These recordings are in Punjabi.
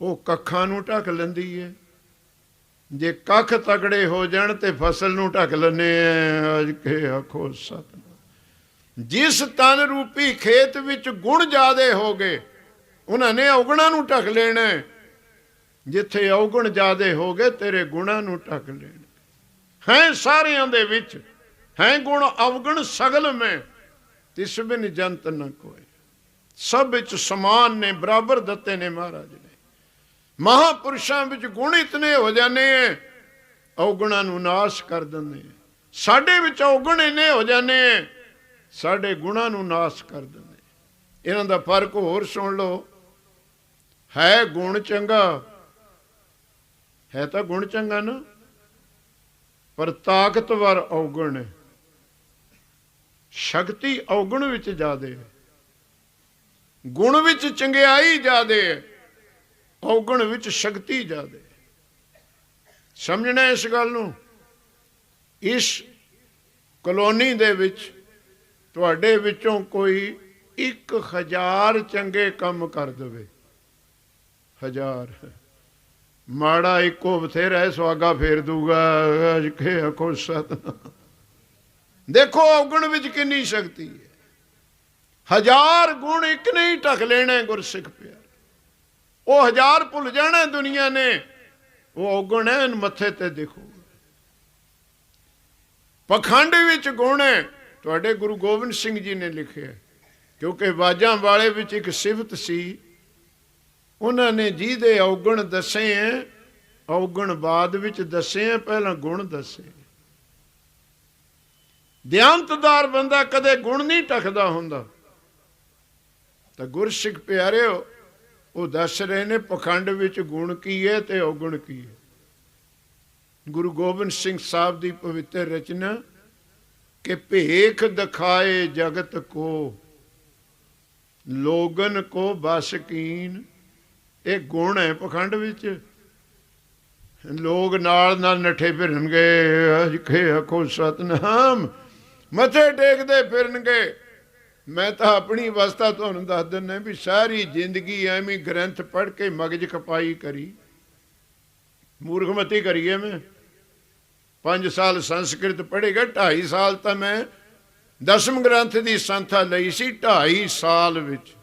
ਉਹ ਕੱਖਾਂ ਨੂੰ ਢੱਕ ਲੈਂਦੀ ਹੈ। ਜੇ ਕੱਖ ਤਗੜੇ ਹੋ ਜਾਣ ਤੇ ਫਸਲ ਨੂੰ ਢੱਕ ਲੈਂਦੇ ਆ। ਅੱਜ ਕੇ ਆਖੋ ਸਤਿਨਾਮ। ਜਿਸ ਤਨ ਰੂਪੀ ਖੇਤ ਵਿੱਚ ਗੁਣ ਜ਼ਿਆਦੇ ਹੋ ਗਏ, ਉਹਨਾਂ ਨੇ ਔਗਣਾਂ ਨੂੰ ਢੱਕ ਲੈਣਾ। ਜਿੱਥੇ ਔਗਣ ਜ਼ਿਆਦੇ ਹੋ ਗਏ, ਤੇਰੇ ਗੁਣਾਂ ਨੂੰ ਢੱਕ ਲੈਣ। ਹੈ ਸਾਰਿਆਂ ਦੇ ਵਿੱਚ ਹੈ ਗੁਣ ਅਵਗਣ ਸਗਲ ਮੈਂ, ਤਿਸ ਬਿਨ ਜੰਤ ਨ ਕੋਇ। ਸਭ ਵਿੱਚ ਸਮਾਨ ਨੇ, ਬਰਾਬਰ ਦਿੱਤੇ ਨੇ ਮਹਾਰਾਜ ਨੇ। ਮਹਾਂਪੁਰਸ਼ਾਂ ਵਿੱਚ ਗੁਣ ਇਤਨੇ ਹੋ ਜਾਂਦੇ ਹੈ, ਔਗਣਾਂ ਨੂੰ ਨਾਸ਼ ਕਰ ਦਿੰਦੇ ਹੈ। ਸਾਡੇ ਵਿੱਚ ਔਗਣ ਇੰਨੇ ਹੋ ਜਾਂਦੇ ਹੈ, ਸਾਡੇ ਗੁਣਾਂ ਨੂੰ ਨਾਸ਼ ਕਰ ਦਿੰਦੇ। ਇਹਨਾਂ ਦਾ ਫਰਕ ਹੋਰ ਸੁਣ ਲਓ। ਹੈ ਗੁਣ ਚੰਗਾ, ਹੈ ਤਾਂ ਗੁਣ ਚੰਗਾ ਨਾ, ਪਰ ਤਾਕਤਵਰ ਔਗਣ ਹੈ। ਸ਼ਕਤੀ ਔਗਣ ਵਿੱਚ ਜ਼ਿਆਦੇ ਹੈ, ਗੁਣ ਵਿੱਚ ਚੰਗਿਆਈ ਜ਼ਿਆਦੇ ਹੈ, ਔਗਣ ਵਿੱਚ ਸ਼ਕਤੀ ਜ਼ਿਆਦੇ ਹੈ। ਸਮਝਣਾ ਇਸ ਗੱਲ ਨੂੰ। ਇਸ ਕਲੋਨੀ ਦੇ ਵਿੱਚ ਤੁਹਾਡੇ ਵਿੱਚੋਂ ਕੋਈ 1000 ਚੰਗੇ ਕੰਮ ਕਰ ਦੇਵੇ, 1000, ਮਾੜਾ ਇੱਕੋ ਬਥੇਰਾ ਸੁਆਗਾ ਫੇਰ ਦੂਗਾ। ਅੱਜ ਕੇ ਆਖੋ ਸਤਿਨਾਮ। ਦੇਖੋ ਔਗਣ ਵਿੱਚ ਕਿੰਨੀ ਸ਼ਕਤੀ ਹੈ। 1000 ਗੁਣ ਇੱਕ ਨਹੀਂ ਢੱਕ ਲੈਣਾ ਗੁਰਸਿੱਖ ਪਿਆਰੇ। ਉਹ 1000 ਭੁੱਲ ਜਾਣਾ ਦੁਨੀਆ ਨੇ, ਉਹ ਔਗਣ ਹੈ ਮੱਥੇ ਤੇ ਦੇਖੋ। ਪਖੰਡ ਵਿੱਚ ਗੁਣ ਹੈ। ਤੁਹਾਡੇ ਗੁਰੂ ਗੋਬਿੰਦ ਸਿੰਘ ਜੀ ਨੇ ਲਿਖਿਆ, ਕਿਉਂਕਿ ਬਾਜਾਂ ਵਾਲੇ ਵਿੱਚ ਇੱਕ ਸਿਫਤ ਸੀ, ਉਹਨਾਂ ਨੇ ਜਿਹਦੇ ਔਗਣ ਦੱਸੇ ਹੈ, ਔਗਣ ਬਾਅਦ ਵਿੱਚ ਦੱਸੇ ਹੈ, ਪਹਿਲਾਂ ਗੁਣ ਦੱਸੇ। ਦਿਆਨਤਦਾਰ ਬੰਦਾ ਕਦੇ ਗੁਣ ਨਹੀਂ ਢੱਕਦਾ ਹੁੰਦਾ। ਤਾਂ ਗੁਰਸਿੱਖ ਪਿਆਰਿਓ, ਉਹ ਦੱਸ ਰਹੇ ਨੇ ਪਖੰਡ ਵਿੱਚ ਗੁਣ ਕੀ ਹੈ ਤੇ ਔਗਣ ਕੀ ਹੈ। ਗੁਰੂ ਗੋਬਿੰਦ ਸਿੰਘ ਸਾਹਿਬ ਦੀ ਪਵਿੱਤਰ ਰਚਨਾ ਕਿ ਭੇਖ ਦਿਖਾਏ ਜਗਤ ਕੋ, ਲੋਗਨ ਕੋ ਬਸ ਕੀਨ। ਇਹ ਗੁਣ ਹੈ ਪਖੰਡ ਵਿੱਚ। ਲੋਕ ਨਾਲ ਨਾਲ ਨੱਠੇ ਫਿਰਨਗੇ। ਅੱਜ ਕੇ ਆਖੋ ਸਤਿਨਾਮ। ਮੱਥੇ ਟੇਕਦੇ ਫਿਰਨਗੇ। ਮੈਂ ਤਾਂ ਆਪਣੀ ਅਵਸਥਾ ਤੁਹਾਨੂੰ ਦੱਸ ਦਿੰਦਾ ਵੀ ਸਾਰੀ ਜ਼ਿੰਦਗੀ ਐਵੇਂ ਗ੍ਰੰਥ ਪੜ੍ਹ ਕੇ ਮਗਜ ਖਪਾਈ ਕਰੀ, ਮੂਰਖਮਤੀ ਕਰੀਏ। ਮੈਂ 5 ਸਾਲ ਸੰਸਕ੍ਰਿਤ ਪੜ੍ਹੇਗਾ, 2.5 ਸਾਲ ਤਾਂ ਮੈਂ 10ਵੇਂ ਗ੍ਰੰਥ ਦੀ ਸੰਥਾ ਲਈ ਸੀ, 2.5 ਸਾਲ ਵਿੱਚ।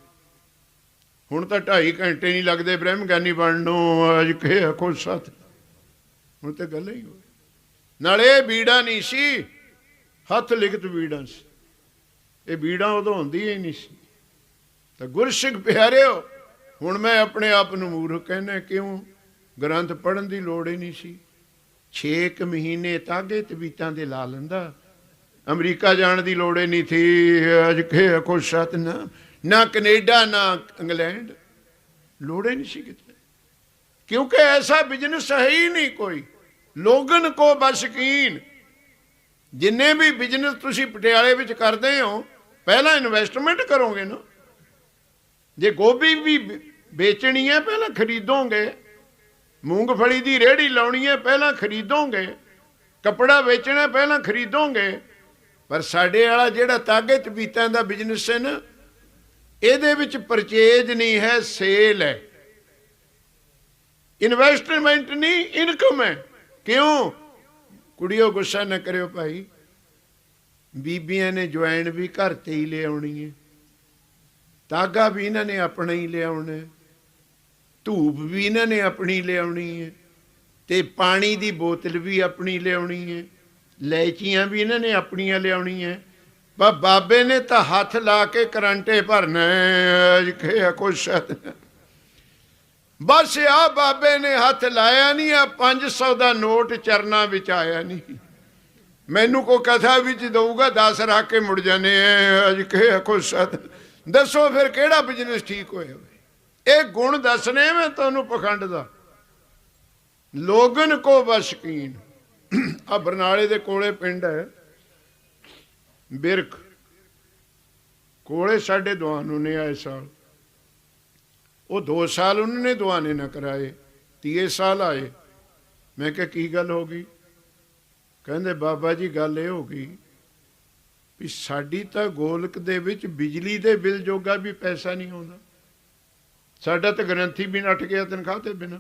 ਹੁਣ ਤਾਂ 2.5 ਘੰਟੇ ਨਹੀਂ ਲੱਗਦੇ ਬ੍ਰਹਮ ਗਿਆਨੀ ਬਣਨ ਨੂੰ। ਅੱਜ ਕੇ ਆਖੋ ਸਤ। ਹੁਣ ਤਾਂ ਗੱਲ ਹੀ ਹੋਈ। ਨਾਲੇ ਇਹ ਬੀੜਾ ਨਹੀਂ ਸੀ, ਹੱਥ ਲਿਖਤ ਬੀੜਾ ਸੀ। ਇਹ ਬੀੜਾ ਉਦੋਂ ਹੁੰਦੀ ਹੀ ਨਹੀਂ ਸੀ। ਤਾਂ ਗੁਰਸਿੱਖ ਪਿਆਰਿਓ, ਹੁਣ ਮੈਂ ਆਪਣੇ ਆਪ ਨੂੰ ਮੂਰਖ ਕਹਿੰਦਾ। ਕਿਉਂ? ਗ੍ਰੰਥ ਪੜ੍ਹਨ ਦੀ ਲੋੜ ਹੀ ਨਹੀਂ ਸੀ। 6 ਮਹੀਨੇ ਤਾਗੇ ਤਬੀਤਾਂ ਦੇ ਲਾ ਲੈਂਦਾ। ਅਮਰੀਕਾ ਜਾਣ ਦੀ ਲੋੜ ਹੀ ਨਹੀਂ ਥੀ। ਅੱਜ ਕੇ ਆਖੋ ਸਤਿਨਾਮ। ਨਾ ਕੈਨੇਡਾ ਨਾ ਇੰਗਲੈਂਡ, ਲੋੜ ਹੀ ਨਹੀਂ ਸੀ ਕਿਤੇ। ਕਿਉਂਕਿ ਐਸਾ ਬਿਜ਼ਨਸ ਹੈ ਹੀ ਨਹੀਂ ਕੋਈ। ਲੋਗਨ ਕੋ ਬਸ਼ਕੀਨ। ਜਿੰਨੇ ਵੀ ਬਿਜ਼ਨਸ ਤੁਸੀਂ ਪਟਿਆਲੇ ਵਿੱਚ ਕਰਦੇ ਹੋ, ਪਹਿਲਾਂ ਇਨਵੈਸਟਮੈਂਟ ਕਰੋਗੇ ਨਾ। ਜੇ ਗੋਭੀ ਵੀ ਵੇਚਣੀ ਹੈ, ਪਹਿਲਾਂ ਖਰੀਦੋਗੇ। ਮੂੰਗਫਲੀ ਦੀ ਰੇਹੜੀ ਲਾਉਣੀ ਹੈ, ਪਹਿਲਾਂ ਖਰੀਦੋਗੇ। ਕੱਪੜਾ ਵੇਚਣਾ, ਪਹਿਲਾਂ ਖਰੀਦੋਗੇ। ਪਰ ਸਾਡੇ ਵਾਲਾ ਜਿਹੜਾ ਤਾਗੇ ਤਬੀਤਾਂ ਦਾ ਬਿਜ਼ਨਸ ਹੈ ਨਾ, ਇਹਦੇ ਵਿੱਚ ਪਰਚੇਜ ਨਹੀਂ ਹੈ, ਸੇਲ ਹੈ। ਇਨਵੈਸਟਮੈਂਟ ਨਹੀਂ, ਇਨਕਮ ਹੈ। ਕਿਉਂ? ਕੁੜੀਓ ਗੁੱਸਾ ਨਾ ਕਰਿਓ ਭਾਈ, ਬੀਬੀਆਂ ਨੇ ਜੁਆਇਨ ਵੀ ਘਰ ਤੇ ਹੀ ਲਿਆਉਣੀ ਹੈ, ਤਾਗਾ ਵੀ ਇਹਨਾਂ ਨੇ ਆਪਣਾ ਹੀ ਲਿਆਉਣਾ, ਧੂਪ ਵੀ ਇਹਨਾਂ ਨੇ ਆਪਣੀ ਲਿਆਉਣੀ ਹੈ, ਤੇ ਪਾਣੀ ਦੀ ਬੋਤਲ ਵੀ ਆਪਣੀ ਲਿਆਉਣੀ ਹੈ, ਲੈਚੀਆਂ ਵੀ ਇਹਨਾਂ ਨੇ ਆਪਣੀਆਂ ਲਿਆਉਣੀਆਂ। ਪਰ ਬਾਬੇ ਨੇ ਤਾਂ ਹੱਥ ਲਾ ਕੇ ਕਰੰਟੇ ਭਰਨਾ। ਕੁਛ ਬਸ ਆ ਬਾਬੇ ਨੇ ਹੱਥ ਲਾਇਆ ਨਹੀਂ, ਆ 500 ਦਾ ਨੋਟ ਚਰਨਾਂ ਵਿੱਚ ਆਇਆ ਨਹੀਂ। ਮੈਨੂੰ ਕੋਈ ਕਥਾ ਵਿੱਚ ਦਊਗਾ, 10 ਰੱਖ ਕੇ ਮੁੜ ਜਾਣੇ। ਅੱਜ ਕੁਛ ਦੱਸੋ ਫਿਰ ਕਿਹੜਾ ਬਿਜ਼ਨਸ ਠੀਕ ਹੋਇਆ? ਇਹ ਗੁਣ ਦੱਸਣੇ ਮੈਂ ਤੁਹਾਨੂੰ ਪਖੰਡ ਦਾ। ਲੋਗਨ ਕੋ ਬਸ਼ਕੀਨ। ਆ ਬਰਨਾਲੇ ਦੇ ਕੋਲੇ ਪਿੰਡ ਹੈ ਬਿਰਖ, ਕੋਲੇ ਸਾਡੇ ਦੁਆਨੋਂ ਨੇ ਆਏ ਸਾਲ। ਉਹ 2 ਸਾਲ ਉਹਨਾਂ ਨੇ ਦੁਆਨੇ ਨਾ ਕਰਾਏ, 3 ਸਾਲ ਆਏ। ਮੈਂ ਕਿਹਾ ਕੀ ਗੱਲ ਹੋ ਗਈ? ਕਹਿੰਦੇ ਬਾਬਾ ਜੀ ਗੱਲ ਇਹ ਹੋ ਗਈ ਵੀ ਸਾਡੀ ਤਾਂ ਗੋਲਕ ਦੇ ਵਿੱਚ ਬਿਜਲੀ ਦੇ ਬਿੱਲ ਜੋਗਾ ਵੀ ਪੈਸਾ ਨਹੀਂ ਆਉਂਦਾ। ਸਾਡਾ ਤਾਂ ਗ੍ਰੰਥੀ ਵੀ ਨੱਠ ਗਿਆ ਤਨਖਾਹ ਤੇ ਬਿਨਾਂ।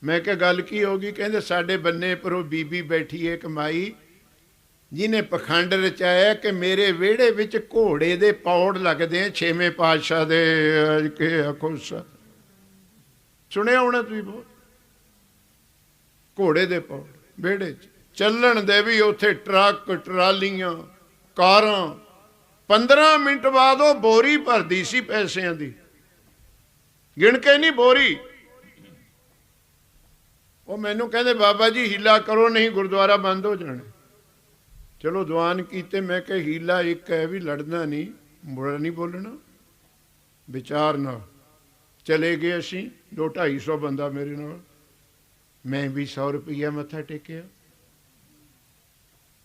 ਮੈਂ ਕਿਹਾ ਗੱਲ ਕੀ ਹੋ ਗਈ? ਕਹਿੰਦੇ ਸਾਡੇ ਬੰਨੇ ਪਰੋਂ ਬੀਬੀ ਬੈਠੀ ਹੈ ਕਮਾਈ, ਜਿਹਨੇ ਪਖੰਡ ਰਚਾਇਆ ਕਿ ਮੇਰੇ ਵਿਹੜੇ ਵਿੱਚ ਘੋੜੇ ਦੇ ਪੌੜ ਲੱਗਦੇ ਆ ਛੇਵੇਂ ਪਾਤਸ਼ਾਹ ਦੇ। ਅੱਜ ਕੇ ਆਖੋ ਸੁਣਿਆ ਹੋਣਾ ਤੁਸੀਂ ਬਹੁਤ, ਘੋੜੇ ਦੇ ਪੌੜ ਵਿਹੜੇ 'ਚ ਚੱਲਣ ਦੇ ਵੀ ਉੱਥੇ ਟਰੱਕ ਟਰਾਲੀਆਂ ਕਾਰਾਂ। 15 ਮਿੰਟ ਬਾਅਦ ਉਹ ਬੋਰੀ ਭਰਦੀ ਸੀ ਪੈਸਿਆਂ ਦੀ, ਗਿਣ ਕੇ ਨਹੀਂ ਬੋਰੀ। ਉਹ ਮੈਨੂੰ ਕਹਿੰਦੇ ਬਾਬਾ ਜੀ ਹੀਲਾ ਕਰੋ ਨਹੀਂ ਗੁਰਦੁਆਰਾ ਬੰਦ ਹੋ ਜਾਣਾ। ਚਲੋ ਦੀਵਾਨ ਕੀਤੇ। ਮੈਂ ਕਿਹਾ ਹੀਲਾ ਇੱਕ ਹੈ ਵੀ ਲੜਨਾ ਨਹੀਂ, ਬੁਰਾ ਨਹੀਂ ਬੋਲਣਾ, ਵਿਚਾਰ ਨਾਲ। ਚਲੇ ਗਏ ਅਸੀਂ 200-250 ਬੰਦਾ ਮੇਰੇ ਨਾਲ। ਮੈਂ ਵੀ 100 ਰੁਪਈਆ ਮੱਥਾ ਟੇਕਿਆ,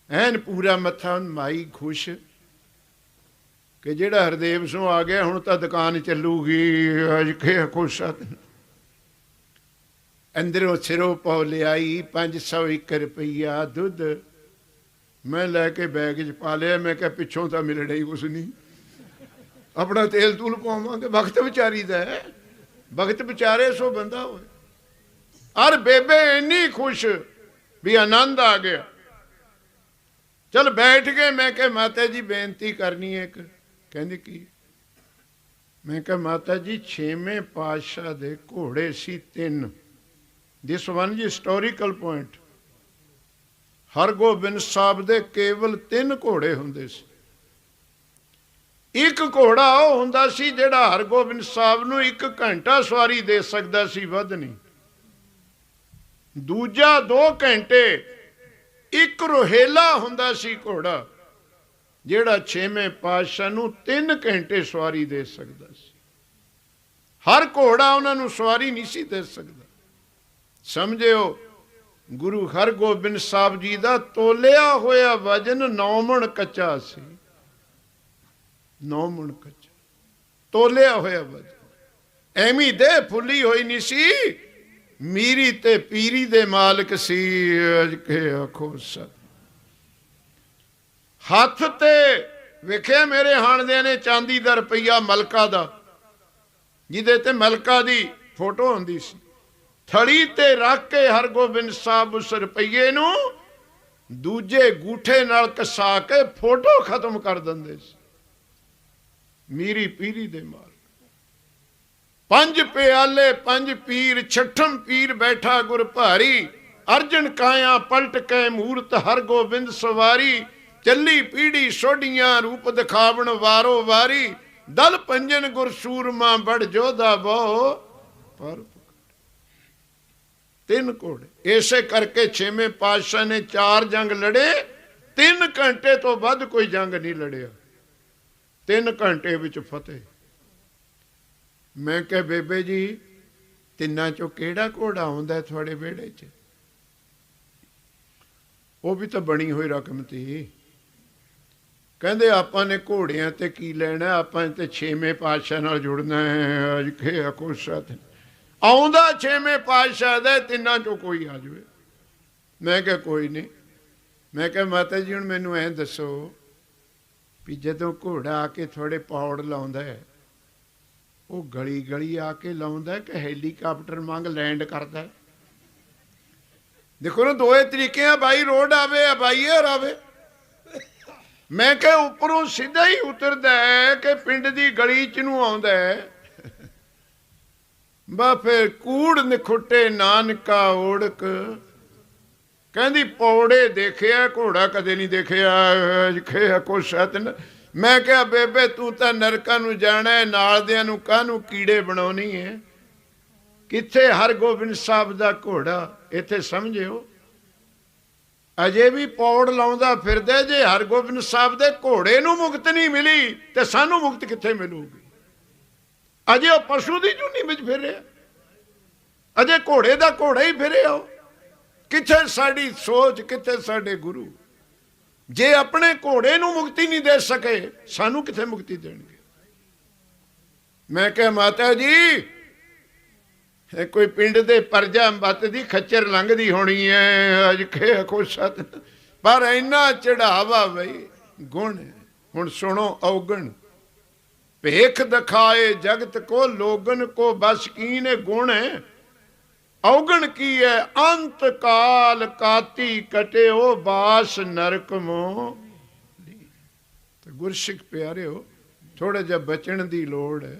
ਐਨ ਪੂਰਾ ਮੱਥਾ। ਮਾਈ ਖੁਸ਼ ਕਿ ਜਿਹੜਾ ਹਰਦੇਵ ਸਿੰਘ ਆ ਗਿਆ ਹੁਣ ਤਾਂ ਦੁਕਾਨ ਚੱਲੂਗੀ। ਅੱਜ ਕੇ ਖੁਸ਼ ਆ। ਅੰਦਰੋਂ ਸਿਰੋਂ ਪੌ ਲਿਆਈ 501 ਰੁਪਈਆ ਦੁੱਧ। ਮੈਂ ਲੈ ਕੇ ਬੈਗ 'ਚ ਪਾ ਲਿਆ। ਮੈਂ ਕਿਹਾ ਪਿੱਛੋਂ ਤਾਂ ਮਿਲਣਾ ਹੀ ਕੁਛ ਨਹੀਂ, ਆਪਣਾ ਤੇਲ ਤੂਲ ਪਾਵਾਂਗੇ। ਵਕਤ ਵਿਚਾਰੀ ਦਾ ਹੈ, ਵਕਤ ਵਿਚਾਰੇ ਸੋ ਬੰਦਾ ਹੋਏ। ਅਰ ਬੇਬੇ ਇੰਨੀ ਖੁਸ਼ ਵੀ ਆਨੰਦ ਆ ਗਿਆ। ਚਲ ਬੈਠ ਗਏ। ਮੈਂ ਕਿਹਾ ਮਾਤਾ ਜੀ ਬੇਨਤੀ ਕਰਨੀ ਹੈ ਇੱਕ। ਕਹਿੰਦੇ ਕੀ? ਮੈਂ ਕਿਹਾ ਮਾਤਾ ਜੀ 6ਵੇਂ ਪਾਤਸ਼ਾਹ ਦੇ ਘੋੜੇ ਸੀ 3। ਦਿਸ ਵਨ ਜੀ ਹਿਸਟੋਰੀਕਲ ਪੁਆਇੰਟ। ਹਰਗੋਬਿੰਦ ਸਾਹਿਬ ਦੇ ਕੇਵਲ 3 ਘੋੜੇ ਹੁੰਦੇ ਸੀ। ਇੱਕ ਘੋੜਾ ਉਹ ਹੁੰਦਾ ਸੀ ਜਿਹੜਾ ਹਰਗੋਬਿੰਦ ਸਾਹਿਬ ਨੂੰ 1 ਘੰਟਾ ਸਵਾਰੀ ਦੇ ਸਕਦਾ ਸੀ, ਵੱਧ ਨਹੀਂ। ਦੂਜਾ 2 ਘੰਟੇ। ਇੱਕ ਰੋਹੇਲਾ ਹੁੰਦਾ ਸੀ ਘੋੜਾ ਜਿਹੜਾ 6ਵੇਂ ਪਾਤਸ਼ਾਹ ਨੂੰ 3 ਘੰਟੇ ਸਵਾਰੀ ਦੇ ਸਕਦਾ ਸੀ। ਹਰ ਘੋੜਾ ਉਹਨਾਂ ਨੂੰ ਸਵਾਰੀ ਨਹੀਂ ਸੀ ਦੇ ਸਕਦਾ। ਸਮਝਿਓ ਗੁਰੂ ਹਰਗੋਬਿੰਦ ਸਾਹਿਬ ਜੀ ਦਾ ਤੋਲਿਆ ਹੋਇਆ ਵਜਨ 9 ਮਣ ਕੱਚਾ ਸੀ। 9 ਮਣ ਕੱਚਾ ਤੋਲਿਆ ਹੋਇਆ ਵਜਨ। ਐਵੇਂ ਦੇ ਫੁੱਲੀ ਹੋਈ ਨਹੀਂ ਸੀ। ਮੀਰੀ ਤੇ ਪੀਰੀ ਦੇ ਮਾਲਕ ਸੀ। ਅੱਜ ਕੇ ਆਖੋ ਸਤ। ਹੱਥ ਤੇ ਵੇਖਿਆ ਮੇਰੇ ਹਾਣਦਿਆਂ ਨੇ ਚਾਂਦੀ ਦਾ ਰੁਪਈਆ ਮਲਕਾ ਦਾ, ਜਿਹਦੇ ਤੇ ਮਲਕਾ ਦੀ ਫੋਟੋ ਹੁੰਦੀ ਸੀ। ਥੜੀ ਤੇ ਰੱਖ ਕੇ ਹਰਗੋਬਿੰਦ ਸਾਹਿਬ ਉਸ ਰੁਪਈਏ ਨੂੰ ਦੂਜੇ ਗੂਠੇ ਨਾਲ ਕਸਾ ਕੇ ਫੋਟੋ ਖਤਮ ਕਰ ਦਿੰਦੇ ਸੀ। ਮੀਰੀ ਪੀਰੀ ਦੇ ਮਾਲਕ। 5 ਪਿਆਲੇ 5 ਪੀਰ, 6ਠਮ ਪੀਰ ਬੈਠਾ ਗੁਰ ਭਾਰੀ। ਅਰਜਨ ਕਾਇਆ ਪਲਟ ਕੇ ਮੂਰਤ ਹਰਗੋਬਿੰਦ ਸਵਾਰੀ। ਚੱਲੀ ਪੀੜੀ ਸੋਢੀਆਂ ਰੂਪ ਦਿਖਾਵਣ ਵਾਰੋ ਵਾਰੀ। ਦਲ ਪੰਜਨ ਗੁਰ ਸੂਰਮਾ ਬੜ ਜੋਧਾ ਬਹੁ ਪਰ। 3 ਘੋੜੇ। ਇਸੇ ਕਰਕੇ 6ਵੇਂ ਪਾਤਸ਼ਾਹ ਨੇ 4 ਜੰਗ ਲੜੇ। 3 ਘੰਟੇ ਤੋਂ ਵੱਧ ਕੋਈ ਜੰਗ ਨਹੀਂ ਲੜਿਆ। 3 ਘੰਟੇ ਵਿੱਚ ਫਤਿਹ। ਮੈਂ ਕਿਹਾ ਬੇਬੇ ਜੀ ਤਿੰਨਾਂ ਚੋਂ ਕਿਹੜਾ ਘੋੜਾ ਹੁੰਦਾ ਤੁਹਾਡੇ ਵਿਹੜੇ 'ਚ? ਉਹ ਵੀ ਤਾਂ ਬਣੀ ਹੋਈ ਰਕਮ ਤੀ। ਕਹਿੰਦੇ ਆਪਾਂ ਨੇ ਘੋੜਿਆਂ ਤੇ ਕੀ ਲੈਣਾ, ਆਪਾਂ ਤੇ 6ਵੇਂ ਪਾਤਸ਼ਾਹ ਨਾਲ ਜੁੜਨਾ ਹੈ। ਅੱਜ ਕੇ ਆਖੋ ਸਤ। ਆਉਂਦਾ 6ਵੇਂ ਪਾਤਸ਼ਾਹ ਦੇ, ਤਿੰਨਾਂ ਚੋਂ ਕੋਈ ਆ ਜਾਵੇ। ਮੈਂ ਕਿਹਾ ਕੋਈ ਨਹੀਂ। ਮੈਂ ਕਿਹਾ ਮਾਤਾ ਜੀ ਹੁਣ ਮੈਨੂੰ ਐਂ ਦੱਸੋ ਵੀ ਜਦੋਂ ਘੋੜਾ ਆ ਕੇ ਥੋੜੇ ਪੌੜ ਲਾਉਂਦਾ ਹੈ, ਉਹ ਗਲੀ ਗਲੀ ਆ ਕੇ ਲਾਉਂਦਾ ਕਿ ਹੈਲੀਕਾਪਟਰ ਵਾਂਗ ਲੈਂਡ ਕਰਦਾ? ਦੇਖੋ ਨਾ, 2 ਤਰੀਕੇ ਆ। ਬਾਈ ਰੋਡ ਆਵੇ ਆ ਬਾਈ ਏਅਰ ਆਵੇ। ਮੈਂ ਕਿਹਾ ਉੱਪਰੋਂ ਸਿੱਧਾ ਹੀ ਉਤਰਦਾ ਹੈ ਕਿ ਪਿੰਡ ਦੀ ਗਲੀ 'ਚ ਨੂੰ ਆਉਂਦਾ ਹੈ। ਬਾ ਫਿਰ ਕੂੜ ਨਿਖੁੱਟੇ ਨਾਨਕਾ ਓੜਕ। ਕਹਿੰਦੀ ਪੌੜੇ ਦੇਖਿਆ, ਘੋੜਾ ਕਦੇ ਨਹੀਂ ਦੇਖਿਆ। ਕੁਛ ਸਤਨ। ਮੈਂ ਕਿਹਾ ਬੇਬੇ ਤੂੰ ਤਾਂ ਨਰਕਾਂ ਨੂੰ ਜਾਣਾ ਹੈ, ਨਾਲ ਦਿਆਂ ਨੂੰ ਕਾਹਨੂੰ ਕੀੜੇ ਬਣਾਉਣੀ ਹੈ? ਕਿੱਥੇ ਹਰਗੋਬਿੰਦ ਸਾਹਿਬ ਦਾ ਘੋੜਾ? ਇੱਥੇ ਸਮਝਿਓ ਅਜੇ ਵੀ ਪੌੜ ਲਾਉਂਦਾ ਫਿਰਦਾ। ਜੇ ਹਰਗੋਬਿੰਦ ਸਾਹਿਬ ਦੇ ਘੋੜੇ ਨੂੰ ਮੁਕਤ ਨਹੀਂ ਮਿਲੀ ਤੇ ਸਾਨੂੰ ਮੁਕਤ ਕਿੱਥੇ ਮਿਲੂਗੀ? ਅਜੇ ਉਹ ਪਸ਼ੂ ਦੀ ਜੂਨੀ ਵਿੱਚ ਫਿਰ ਰਿਹਾ, ਅਜੇ ਘੋੜੇ ਦਾ ਘੋੜਾ ਹੀ ਫਿਰਿਆ। ਕਿੱਥੇ ਸਾਡੀ ਸੋਚ, ਕਿੱਥੇ ਸਾਡੇ ਗੁਰੂ? ਜੇ ਆਪਣੇ ਘੋੜੇ ਨੂੰ ਮੁਕਤੀ ਨਹੀਂ ਦੇ ਸਕੇ, ਸਾਨੂੰ ਕਿੱਥੇ ਮੁਕਤੀ ਦੇਣਗੇ? ਮੈਂ ਕਿਹਾ ਮਾਤਾ ਜੀ ਕੋਈ ਪਿੰਡ ਦੇ ਪਰਜਾ ਮੱਤ ਦੀ ਖੱਚਰ ਲੰਘਦੀ ਹੋਣੀ ਹੈ। ਅੱਜ ਕੇ ਖੁਸ਼ ਸਤ। ਪਰ ਇੰਨਾ ਚੜਾਵਾ ਬਈ ਗੁਣ। ਹੁਣ ਸੁਣੋ ਔਗਣ। भेख दिखाए जगत को लोगन को बस कीने गुण औगण की है अंत काल काती कटे हो बास नरक मोह। गुरसिख प्यारे हो थोड़ा जा बचन की लोड़ है।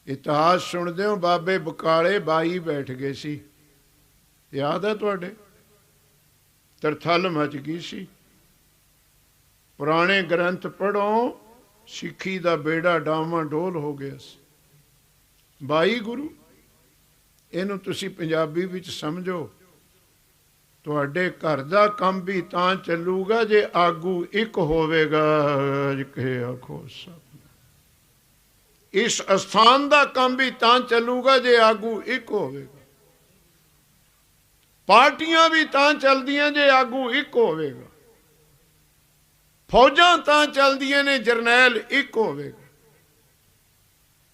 इतिहास सुनते हो बाबे बकाले 22 बैठ गए सी, याद है तुहाडे? तरथल मच गई सी। पुराने ग्रंथ पढ़ो, सिੱਖੀ ਦਾ बेड़ा डावां डोल हो गया सी। 22 गुरु ਇਹਨੂੰ ਤੁਸੀਂ ਪੰਜਾਬੀ ਵਿੱਚ ਸਮਝੋ। ਤੁਹਾਡੇ ਘਰ ਦਾ ਕੰਮ ਵੀ ਤਾਂ ਚੱਲੂਗਾ ਜੇ ਆਗੂ ਇੱਕ ਹੋਵੇਗਾ। ਕਿ ਆਖੋ ਸਭ ਇਸ ਅਸਥਾਨ ਦਾ ਕੰਮ ਵੀ ਤਾਂ ਚੱਲੂਗਾ ਜੇ ਆਗੂ ਇੱਕ ਹੋਵੇਗਾ। ਪਾਰਟੀਆਂ ਵੀ ਤਾਂ ਚੱਲਦੀਆਂ ਜੇ ਆਗੂ ਇੱਕ ਹੋਵੇਗਾ। ਫੌਜਾਂ ਤਾਂ ਚੱਲਦੀਆਂ ਨੇ ਜਰਨੈਲ ਇੱਕ ਹੋਵੇਗਾ।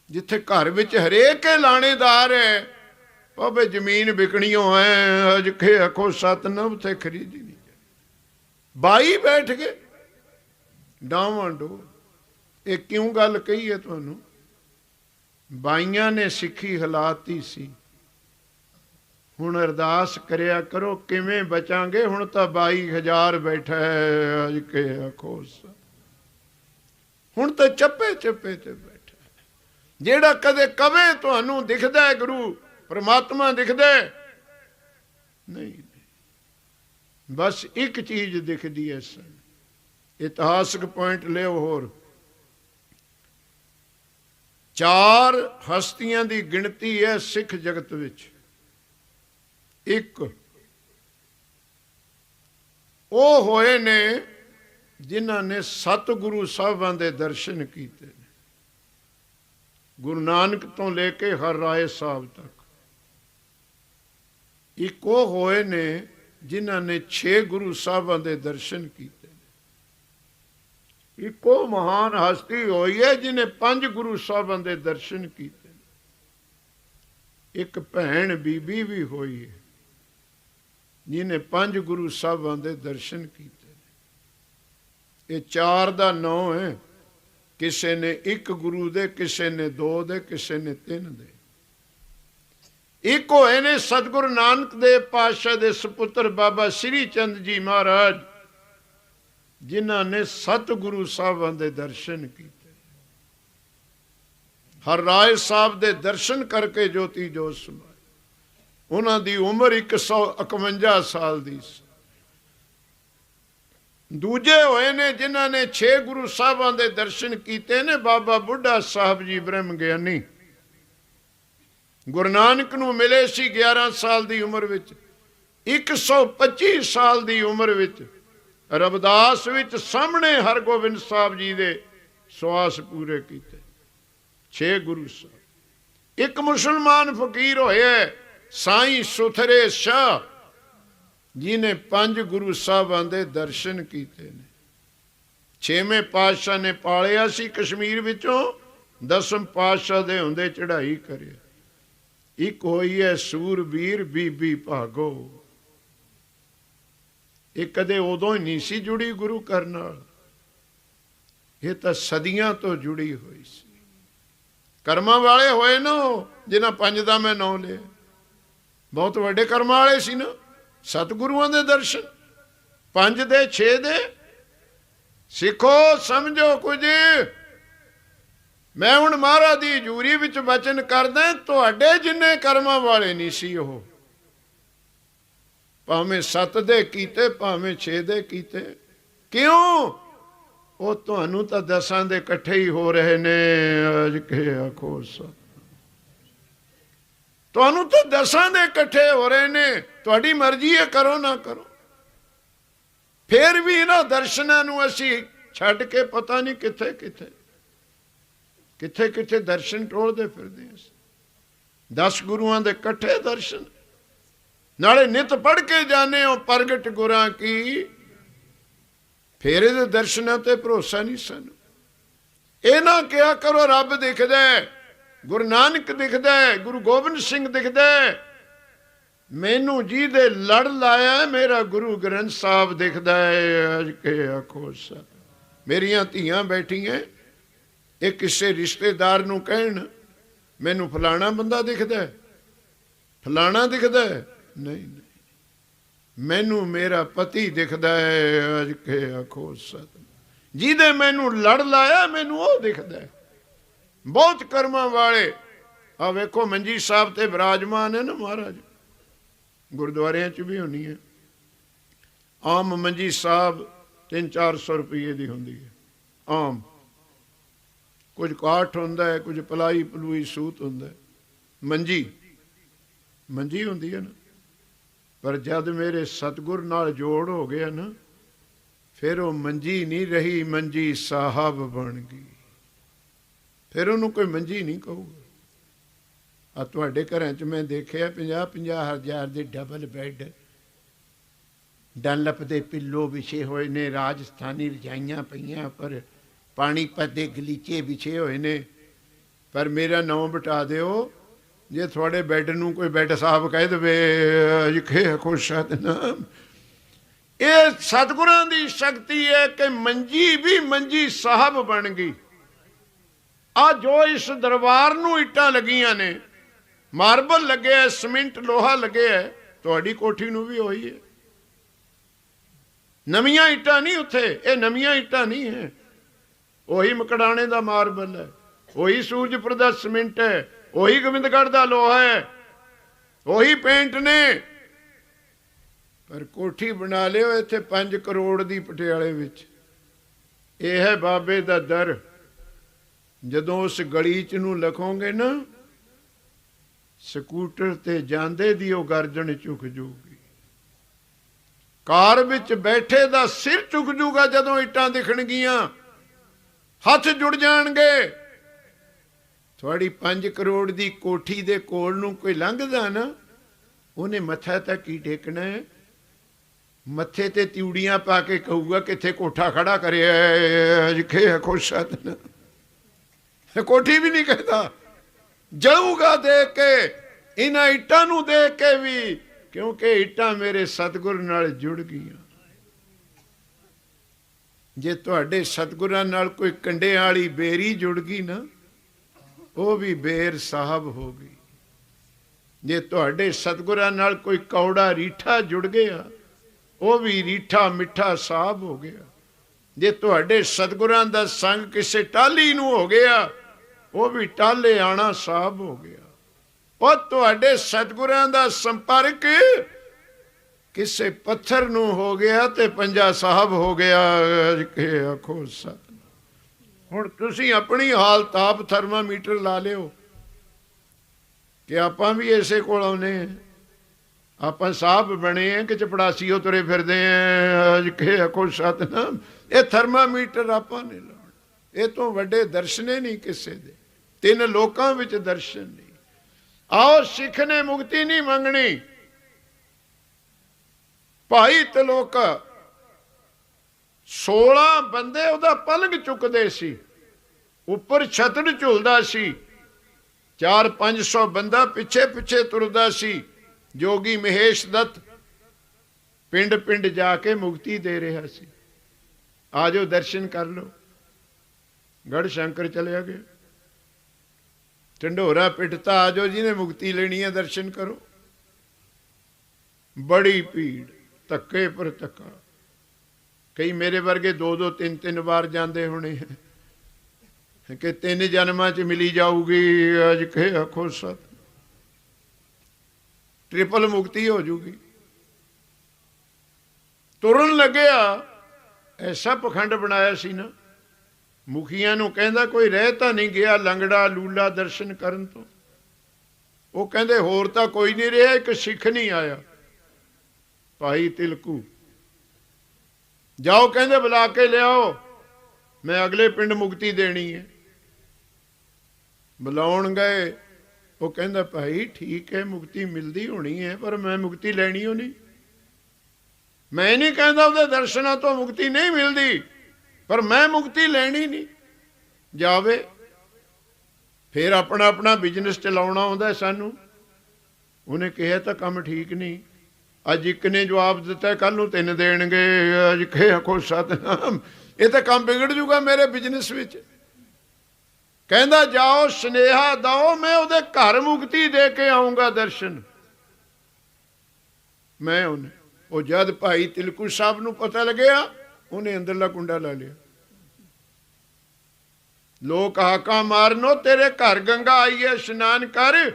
ਜਿੱਥੇ ਘਰ ਵਿੱਚ ਹਰੇਕ ਲਾਣੇਦਾਰ ਹੈ, ਭਾਵੇਂ ਜ਼ਮੀਨ ਵਿਕਣੀਓ ਹੈ, ਅਜ ਕੇ ਆਖੋ ਸਤਨਮ ਤੇ ਖਰੀਦੀ ਨਹੀਂ। 22 ਬੈਠ ਗਏ ਡਾਵਾਂ ਡੋਲ। ਇਹ ਕਿਉਂ ਗੱਲ ਕਹੀ ਹੈ ਤੁਹਾਨੂੰ? ਬਾਈਆਂ ਨੇ ਸਿੱਖੀ ਹਾਲਾਤੀ ਸੀ। ਹੁਣ ਅਰਦਾਸ ਕਰਿਆ ਕਰੋ ਕਿਵੇਂ ਬਚਾਂਗੇ। ਹੁਣ ਤਾਂ 22,000 ਬੈਠਾ ਹੈ, ਅਜ ਕੇ ਆਖੋ ਹੁਣ ਤਾਂ ਚੱਪੇ ਚੱਪੇ ਤੇ ਬੈਠਾ। ਜਿਹੜਾ ਕਦੇ ਕਵੇ ਤੁਹਾਨੂੰ ਦਿਖਦਾ ਹੈ ਗੁਰੂ परमात्मा दिखदा नहीं, बस एक चीज दिखती है। इतिहासक पॉइंट लियो होर 4 हस्तियां की गिनती है सिख जगत विच। एक वो होए ने जिन्हां ने सतगुरु साहिबां दे दर्शन कीते। गुरु नानक तो लेके हर राय साहब तक। एक वो होए ने जिन्हां ने 6 गुरु साहबां दे दर्शन कीते। एक वो महान हस्ती होई है जिन्हें 5 गुरु साहबां दे दर्शन कीते। एक भैन बीबी भी होई है जिन्हें 5 गुरु साहबां दे दर्शन कीते। ये 4 दा 9 है। किसी ने 1 गुरु दे, किसी ने 2 दे, किसी ने 3 दे। एक होए ने सतगुरु नानक देव पातशाह दे सुपुत्र बाबा श्री चंद जी महाराज, जिन्हां ने 7 गुरु साहबां दे दर्शन किए। हर राय साहब दे दर्शन करके ज्योति जोत समाई। उन्हां दी उम्र 151 साल दी सी। दूजे होए ने जिन्हां ने 6 गुरु साहबां दे दर्शन किए ने बाबा बुढ़ा साहब जी ब्रह्म ज्ञानी। गुरु नानक नूं मिले सी 11 साल की उम्र विच। 125 साल की उम्र विच रविदास विच सामने हरगोबिंद साहब जी दे सवास पूरे कीते। 6 गुरु साहब। एक मुसलमान फकीर होए साईं सुथरे शाह, जिन्हें 5 गुरु साहबां दे दर्शन कीते ने। 6वें पातशाह ने पालिया सी कश्मीर विचों, 10वें पातशाह दे हुंदे चढ़ाई करे। एक होई है सूरबीर बीबी भागो। ये कदे उदों ही नहीं सी जुड़ी गुरु घर नाल, ये तो सदियां तो जुड़ी हुई सी। कर्मां वाले होए ना जिन्हां 5 दा मैं नाम लिया, बहुत वड्डे कर्मां वाले सी ना। सतगुरुआं दे दर्शन 5 दे 6 दे। सिखो समझो कुछ। मैं हुण महाराज दी हजूरी विच वचन करदा, तुहाडे जिन्ने कर्मां वाले नहीं सी ओह, भावें 7 दे कीते भावें 6 दे कीते। क्यों? वो तुहानूं तां 10 दे इकट्ठे ही हो रहे ने। अज के आखो तुहानूं तां 10 दे इकट्ठे हो रहे ने। तुहाडी मर्जी है करो ना करो। फिर भी इन्हां दर्शनां नूं असीं छड्ड के पता नहीं कित्थे कित्थे किथे किथे दर्शन टोलते फिरदे। 10 गुरुआं दे इकट्ठे दर्शन, नाले नित पढ़ के जाने हो प्रगट गुरां की। फेरे दे दर्शनां ते भरोसा नहीं सन। ये ना क्या करो रब दिखदा है, गुरु नानक दिखदा है, गुरु गोबिंद सिंह दिखदा है। मैनू जी दे लड़ लाया मेरा गुरु ग्रंथ साहब दिखदा है। अज के आखो मेरियां धियां बैठियां ਇਹ ਕਿਸੇ ਰਿਸ਼ਤੇਦਾਰ ਨੂੰ ਕਹਿਣ ਮੈਨੂੰ ਫਲਾਣਾ ਬੰਦਾ ਦਿਖਦਾ, ਫਲਾਣਾ ਦਿਖਦਾ, ਨਹੀਂ ਨਹੀਂ, ਮੈਨੂੰ ਮੇਰਾ ਪਤੀ ਦਿਖਦਾ ਹੈ। ਅਜ ਕੇ ਆਖੋ ਸਤਿ, ਜਿਹਦੇ ਮੈਨੂੰ ਲੜ ਲਾਇਆ ਮੈਨੂੰ ਉਹ ਦਿਖਦਾ। ਬਹੁਤ ਕਰਮਾਂ ਵਾਲੇ ਆ ਵੇਖੋ ਮੰਜੀ ਸਾਹਿਬ ਤੇ ਵਿਰਾਜਮਾਨ ਹੈ ਨਾ ਮਹਾਰਾਜ, ਗੁਰਦੁਆਰਿਆਂ 'ਚ ਵੀ ਹੋਣੀ ਹੈ। ਆਮ ਮੰਜੀ ਸਾਹਿਬ 300-400 ਰੁਪਏ ਦੀ ਹੁੰਦੀ ਹੈ ਆਮ, ਕੁਝ ਕਾਠ ਹੁੰਦਾ ਹੈ, ਕੁਝ ਪਲਾਈ ਪਲੂਈ ਸੂਤ ਹੁੰਦਾ ਹੈ। ਮੰਜੀ ਮੰਜੀ ਹੁੰਦੀ ਹੈ ਨਾ, ਪਰ ਜਦ ਮੇਰੇ ਸਤਿਗੁਰ ਨਾਲ ਜੋੜ ਹੋ ਗਿਆ ਨਾ, ਫਿਰ ਉਹ ਮੰਜੀ ਨਹੀਂ ਰਹੀ, ਮੰਜੀ ਸਾਹਿਬ ਬਣ ਗਈ। ਫਿਰ ਉਹਨੂੰ ਕੋਈ ਮੰਜੀ ਨਹੀਂ ਕਹੂਗਾ। ਆ ਤੁਹਾਡੇ ਘਰਾਂ 'ਚ ਮੈਂ ਦੇਖਿਆ 50-50 ਹਜ਼ਾਰ ਦੇ ਡਬਲ ਬੈੱਡ, ਡਨਲਪ ਦੇ ਪਿੱਲੋ ਵਿਛੇ ਹੋਏ ਨੇ, ਰਾਜਸਥਾਨੀ ਰਜਾਈਆਂ ਪਈਆਂ, ਪਰ ਪਾਣੀਪਤ ਦੇ ਗਲੀਚੇ ਵਿਛੇ ਹੋਏ ਨੇ। ਪਰ ਮੇਰਾ ਨਾਂ ਬਿਠਾ ਦਿਓ, ਜੇ ਤੁਹਾਡੇ ਬੈੱਡ ਨੂੰ ਕੋਈ ਬੈੱਡ ਸਾਹਿਬ ਕਹਿ ਦੇਵੇ, ਅਜਿਖੇ ਖੁਸ਼ ਸਤਿਨਾਮ। ਇਹ ਸਤਿਗੁਰਾਂ ਦੀ ਸ਼ਕਤੀ ਹੈ ਕਿ ਮੰਜੀ ਵੀ ਮੰਜੀ ਸਾਹਿਬ ਬਣ ਗਈ। ਆ ਜੋ ਇਸ ਦਰਬਾਰ ਨੂੰ ਇੱਟਾਂ ਲੱਗੀਆਂ ਨੇ, ਮਾਰਬਲ ਲੱਗਿਆ, ਸੀਮਿੰਟ ਲੋਹਾ ਲੱਗਿਆ, ਤੁਹਾਡੀ ਕੋਠੀ ਨੂੰ ਵੀ ਉਹੀ ਹੈ। ਨਵੀਆਂ ਇੱਟਾਂ ਨਹੀਂ ਉੱਥੇ, ਇਹ ਨਵੀਆਂ ਇੱਟਾਂ ਨਹੀਂ ਹੈ, ਉਹੀ ਮਕੜਾਣੇ ਦਾ ਮਾਰਬਲ ਹੈ, ਉਹੀ ਸੂਰਜਪੁਰ ਦਾ ਸੀਮਿੰਟ ਹੈ, ਉਹੀ ਗੋਬਿੰਦਗੜ੍ਹ ਦਾ ਲੋਹਾ ਹੈ, ਉਹੀ ਪੇਂਟ ਨੇ। ਪਰ ਕੋਠੀ ਬਣਾ ਲਿਓ ਇੱਥੇ 5 ਕਰੋੜ ਦੀ ਪਟਿਆਲੇ ਵਿੱਚ। ਇਹ ਹੈ ਬਾਬੇ ਦਾ ਦਰ। ਜਦੋਂ ਉਸ ਗਲੀ 'ਚ ਨੂੰ ਲਿਖੋਗੇ ਨਾ, ਸਕੂਟਰ ਤੇ ਜਾਂਦੇ ਦੀ ਉਹ ਗਰਜਨ ਝੁਕ ਜੂਗੀ, ਕਾਰ ਵਿੱਚ ਬੈਠੇ ਦਾ ਸਿਰ ਝੁਕ ਜੂਗਾ ਜਦੋਂ ਇੱਟਾਂ ਦਿਖਣਗੀਆਂ, ਹੱਥ ਜੁੜ ਜਾਣਗੇ। ਤੁਹਾਡੀ 5 ਕਰੋੜ ਦੀ ਕੋਠੀ ਦੇ ਕੋਲ ਨੂੰ ਕੋਈ ਲੰਘਦਾ ਨਾ, ਉਹਨੇ ਮੱਥਾ ਤੱਕ ਹੀ ਟੇਕਣਾ ਹੈ, ਮੱਥੇ ਤੇ ਤਿਉੜੀਆਂ ਪਾ ਕੇ ਕਹੂਗਾ ਕਿੱਥੇ ਕੋਠਾ ਖੜਾ ਕਰਿਆ, ਅਜਿਖੇ ਖੁਸ਼ ਸਤਿਨਾਮ। ਕੋਠੀ ਵੀ ਨਹੀਂ ਕਹਿੰਦਾ, ਜਲੂਗਾ ਦੇਖ ਕੇ, ਇਹਨਾਂ ਇੱਟਾਂ ਨੂੰ ਦੇਖ ਕੇ ਵੀ, ਕਿਉਂਕਿ ਇੱਟਾਂ ਮੇਰੇ ਸਤਿਗੁਰ ਨਾਲ ਜੁੜ ਗਈਆਂ। ਜੇ ਤੁਹਾਡੇ ਸਤਿਗੁਰਾਂ ਨਾਲ ਕੋਈ ਕੰਡਿਆਂ ਵਾਲੀ ਬੇਰੀ ਜੁੜ ਗਈ ਨਾ, ਉਹ ਵੀ ਬੇਰ ਸਾਹਿਬ ਹੋ ਗਈ। ਜੇ ਤੁਹਾਡੇ ਸਤਿਗੁਰਾਂ ਨਾਲ ਕੋਈ ਕੌੜਾ ਰੀਠਾ ਜੁੜ ਗਿਆ, ਉਹ ਵੀ ਰੀਠਾ ਮਿੱਠਾ ਸਾਹਿਬ ਹੋ ਗਿਆ। ਜੇ ਤੁਹਾਡੇ ਸਤਿਗੁਰਾਂ ਦਾ ਸੰਗ ਕਿਸੇ ਟਾਹਲੀ ਨੂੰ ਹੋ ਗਿਆ, ਉਹ ਵੀ ਟਾਹਲੇ ਆਣਾ ਸਾਹਿਬ ਹੋ ਗਿਆ। ਉਹ ਤੁਹਾਡੇ ਸਤਿਗੁਰਾਂ ਦਾ ਸੰਪਰਕ ਕਿਸੇ ਪੱਥਰ ਨੂੰ ਹੋ ਗਿਆ ਤੇ ਪੰਜਾ ਸਾਹਿਬ ਹੋ ਗਿਆ। ਕਿ ਆਖੋ ਸਤਿਨਾਮ। ਹੁਣ ਤੁਸੀਂ ਆਪਣੀ ਹਾਲਤ ਆਪ ਥਰਮਾਮੀਟਰ ਲਾ ਲਿਓ ਕਿ ਆਪਾਂ ਵੀ ਇਸੇ ਕੋਲ ਆਉਨੇ ਆ, ਆਪਾਂ ਸਾਹਿਬ ਬਣੇ ਆ ਕਿ ਚਪੜਾਸੀਓ ਤੁਰੇ ਫਿਰਦੇ ਆ। ਕਿ ਆਖੋ ਸਤਿਨਾਮ। ਇਹ ਥਰਮਾਮੀਟਰ ਆਪਾਂ ਨੇ ਲਾਉਣਾ, ਇਹ ਤੋਂ ਵੱਡੇ ਦਰਸ਼ਨੇ ਨਹੀਂ ਕਿਸੇ ਦੇ, 3 ਲੋਕਾਂ ਵਿੱਚ ਦਰਸ਼ਨ ਨਹੀਂ। ਆਓ ਸਿੱਖ ਨੇ ਮੁਕਤੀ ਨਹੀਂ ਮੰਗਣੀ। ਭਾਈ ਤਲੋਕਾ 16 ਬੰਦੇ ਉਹਦਾ ਪਲੰਗ ਚੁੱਕਦੇ ਸੀ, ਉੱਪਰ ਛਤਰ ਝੁਲਦਾ ਸੀ, 400-500 ਬੰਦਾ ਪਿੱਛੇ ਪਿੱਛੇ ਤੁਰਦਾ ਸੀ। ਜੋਗੀ ਮਹੇਸ਼ ਦੱਤ ਪਿੰਡ ਪਿੰਡ ਜਾ ਕੇ ਮੁਕਤੀ ਦੇ ਰਿਹਾ ਸੀ। ਆ ਜਾਓ ਦਰਸ਼ਨ ਕਰ ਲਓ। ਗੜ ਸ਼ੰਕਰ ਚਲਿਆ ਗਿਆ, ਢੰਡੋਰਾ ਪਿੱਟਤਾ, ਆ ਜਾਓ ਜਿਹਨੇ ਮੁਕਤੀ ਲੈਣੀ ਹੈ ਦਰਸ਼ਨ ਕਰੋ। ਬੜੀ ਭੀੜ, ਧੱਕੇ ਪਰ ਧੱਕਾ। ਕਈ ਮੇਰੇ ਵਰਗੇ 2-2 3-3 ਵਾਰ ਜਾਂਦੇ ਹੋਣੇ ਕਿ 3 ਜਨਮਾਂ 'ਚ ਮਿਲੀ ਜਾਊਗੀ। ਅੱਜ ਕੇ ਆਖੋ ਸਤ, ਟ੍ਰਿਪਲ ਮੁਕਤੀ ਹੋ ਜੂਗੀ। ਤੁਰਨ ਲੱਗਿਆ, ਐਸਾ ਪਖੰਡ ਬਣਾਇਆ ਸੀ ਨਾ, ਮੁਖੀਆਂ ਨੂੰ ਕਹਿੰਦਾ ਕੋਈ ਰਹਿ ਤਾਂ ਨਹੀਂ ਗਿਆ ਲੰਗੜਾ ਲੂਲਾ ਦਰਸ਼ਨ ਕਰਨ ਤੋਂ। ਉਹ ਕਹਿੰਦੇ ਹੋਰ ਤਾਂ ਕੋਈ ਨਹੀਂ ਰਿਹਾ, ਇੱਕ ਸਿੱਖ ਨਹੀਂ ਆਇਆ। ਭਾਈ ਤਿਲਕੂ ਜਾਓ, ਕਹਿੰਦੇ ਬੁਲਾ ਕੇ ਲਿਆਓ, ਮੈਂ ਅਗਲੇ ਪਿੰਡ ਮੁਕਤੀ ਦੇਣੀ ਹੈ। ਬੁਲਾਉਣ ਗਏ, ਉਹ ਕਹਿੰਦਾ ਭਾਈ ਠੀਕ ਹੈ ਮੁਕਤੀ ਮਿਲਦੀ ਹੋਣੀ ਹੈ, ਪਰ ਮੈਂ ਮੁਕਤੀ ਲੈਣੀ ਹੋ ਨਹੀਂ। ਮੈਂ ਨਹੀਂ ਕਹਿੰਦਾ ਉਹਦੇ ਦਰਸ਼ਨਾਂ ਤੋਂ ਮੁਕਤੀ ਨਹੀਂ ਮਿਲਦੀ, ਪਰ ਮੈਂ ਮੁਕਤੀ ਲੈਣੀ ਨਹੀਂ। ਜਾਵੇ ਫਿਰ ਆਪਣਾ ਆਪਣਾ ਬਿਜ਼ਨਸ ਚਲਾਉਣਾ ਆਉਂਦਾ ਸਾਨੂੰ। ਉਹਨੇ ਕਿਹਾ ਤਾਂ ਕੰਮ ਠੀਕ ਨਹੀਂ। ਅੱਜ ਇੱਕ ਨੇ ਜਵਾਬ ਦਿੱਤਾ, ਕੱਲ ਨੂੰ 3 ਦੇਣਗੇ। ਅੱਜ ਕਿ ਆਖੋ ਸਤਿਨਾਮ, ਇਹ ਤਾਂ ਕੰਮ ਵਿਗੜ ਜੂਗਾ ਮੇਰੇ ਬਿਜ਼ਨਸ ਵਿੱਚ। कहता जाओ सुनेहा दो, मैं उहदे घर मुक्ति दे के आऊंगा दर्शन। मैं उन्हें वो जद भाई तिलकू साहब नूं पता लग्या, उन्हें अंदरला कुंडा ला लिया। लोग हाका मारनो तेरे घर गंगा आई है, स्नान कर।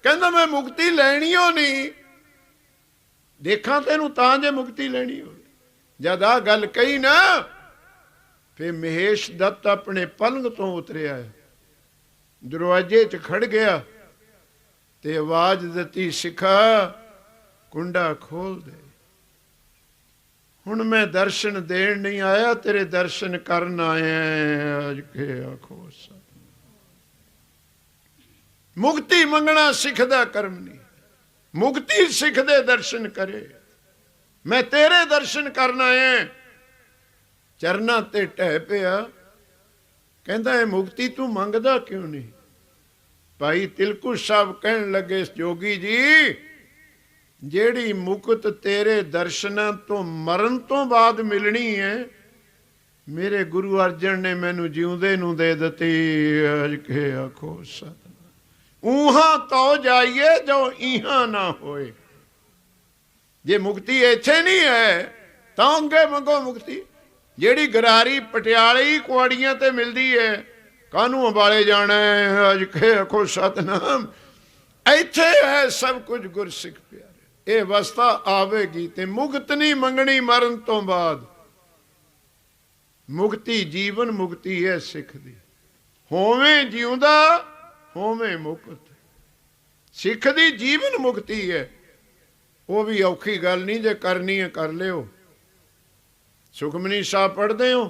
कहंदा मैं मुक्ति लैनी हो नहीं, देखा तेनू तां जे मुक्ति लैनी हो। जद आ गल कही ना, फिर महेश दत्त अपने पलंग तो उतरिया, दरवाजे च खड़ गया ते आवाज दिती, सिखा कुंडा खोल दे। हुण मैं दर्शन देण नहीं आया, तेरे दर्शन करन आया। अज के आखो मुक्ति मंगना सिख दा कर्म नहीं, मुक्ति सिख दे दर्शन करे। मैं तेरे दर्शन करना है। चरना ते ढह पिया, कहता है मुक्ति तू मंगदा क्यों नहीं। भाई तिलकू साहब कहन लगे, जोगी जी जेड़ी मुकत तेरे दर्शनां तो मरण तो बाद मिलनी है, मेरे गुरु अर्जन ने मैनू जिउंदे नूं दे दिती। अज के आखो सतनाम। ऊहां तो जाइए जो इहां ना होए। जे मुक्ति इत्थे नहीं है तां अगे मंगो मुक्ति। जेड़ी गरारी पटियाले कुआड़ियां ते मिलदी है, कानू अंबाले जाना है। अज के आखो सतनाम। इत्थे है सब कुछ गुरसिख प्यारे। ये अवस्था आवेगी ते मुक्त नहीं मंगनी मरण तो बाद। मुक्ति जीवन मुक्ति है सिख दी। होवें जिउंदा होवें मुक्त। सिख दी जीवन मुक्ति है। वो भी औखी गल नहीं, जे करनी है कर लियो। सुखमनी साहब पढ़ते हो,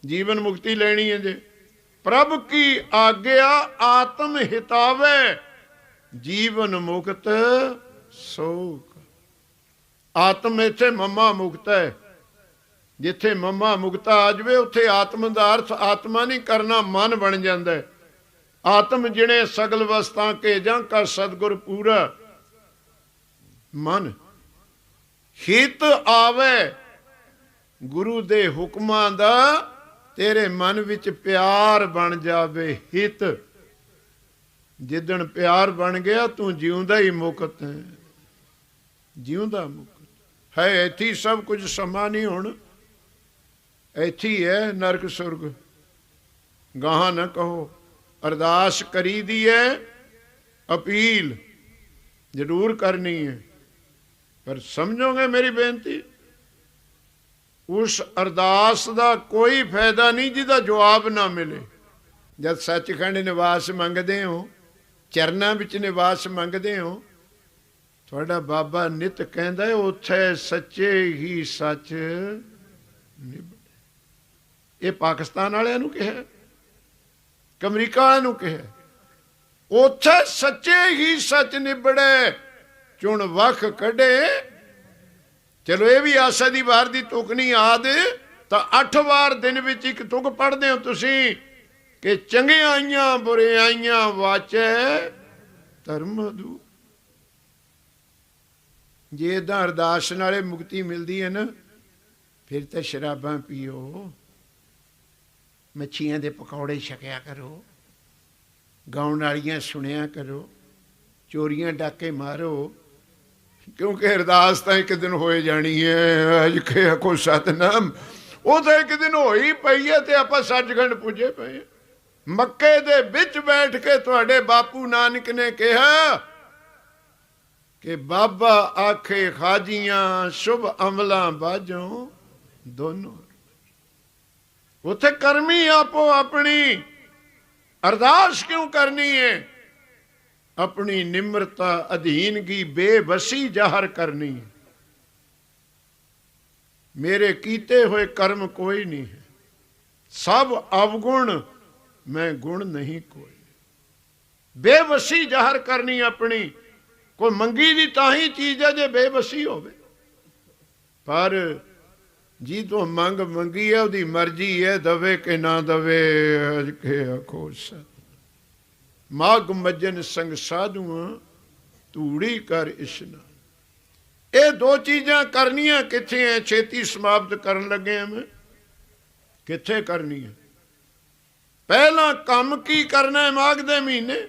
जीवन मुक्ति लेनी है जे। प्रभ की आज्ञा आत्म हितावे, जीवन मुक्त सोख। आत्म इत्थे मम्मा मुक्त है। जिथे मम्मा मुक्ता आ जाए उत्थे आत्म दा अर्थ आत्मा नहीं करना, मन बन जाता है। आत्म जिने सगल वस्तां के जां का सतगुर पूरा। मन हित आवे गुरु दे हुक्मां दा, तेरे मन विच प्यार बन जावे हित। जिदन प्यार बन गया तू जिउंदा ही मुक्त है। जिउंदा मुक्त है। इत्थे सब कुछ समा नहीं हुण, इत्थे है नरक सुरग। गाहां ना कहो। अरदास करी दी है, अपील जरूर करनी है, पर समझोगे मेरी बेनती, उस अरदास का कोई फायदा नहीं जिहदा जवाब ना मिले। जब सचखंड निवास मंगते हो, चरना विच निवास मंगते हो, थोड़ा बाबा नित कहता है उत्थे सच्चे ही सच निबड़े। ये पाकिस्तान वालियां नूं कहा, अमरीका वालियां नूं कहा, उत्थे सच्चे ही सच निबड़े। चुन वख कढे। चलो ये भी आशा दी वार दी तुक नहीं आद, तो 8 वार दिन विच एक तुक पढ़ते हो तुसी कि चंगियाइयां बुरियाइयां वाचे धर्म दू। जे इदां अरदास नाले मुक्ति मिलती है ना, फिर तो शराबां पीओ, मच्छियां दे पकौड़े छकिया करो, गाउण वालियां सुनिया करो, चोरियां डाके मारो, क्योंकि अरदास तो एक दिन हो जानी है। अज के आखो सतनाम। वो तो एक दिन हो ही पई है, तो आपां सचखंड पुजे पे। मक्के दे विच बैठ के तुहाडे बापू नानक ने कहा कि बाबा आखे खाजियां शुभ अमलां बाजों दोनों। उथे करमी आपो अपनी। अरदास क्यों करनी है? अपनी निम्रता अधीनगी बेबसी जाहर करनी है। मेरे कीते हुए कर्म कोई नहीं है, सब अवगुण, मैं गुण नहीं कोई। बेबसी जाहर करनी अपनी। कोई मंगी दी ताही चीज है जे बेबसी होवे। पर जी तो मंग मंगी है, उसकी मर्जी है दवे के ना दवे। अज के आखो सत। माघ मज्जन संग साधुआं धूड़ी कर इशनान। ये 2 चीज़ां करनियां किथे है? छेती समाप्त करन लगे मैं। किथे करनी है? ਪਹਿਲਾਂ ਕੰਮ ਕੀ ਕਰਨਾ ਹੈ ਮਾਘ ਦੇ ਮਹੀਨੇ,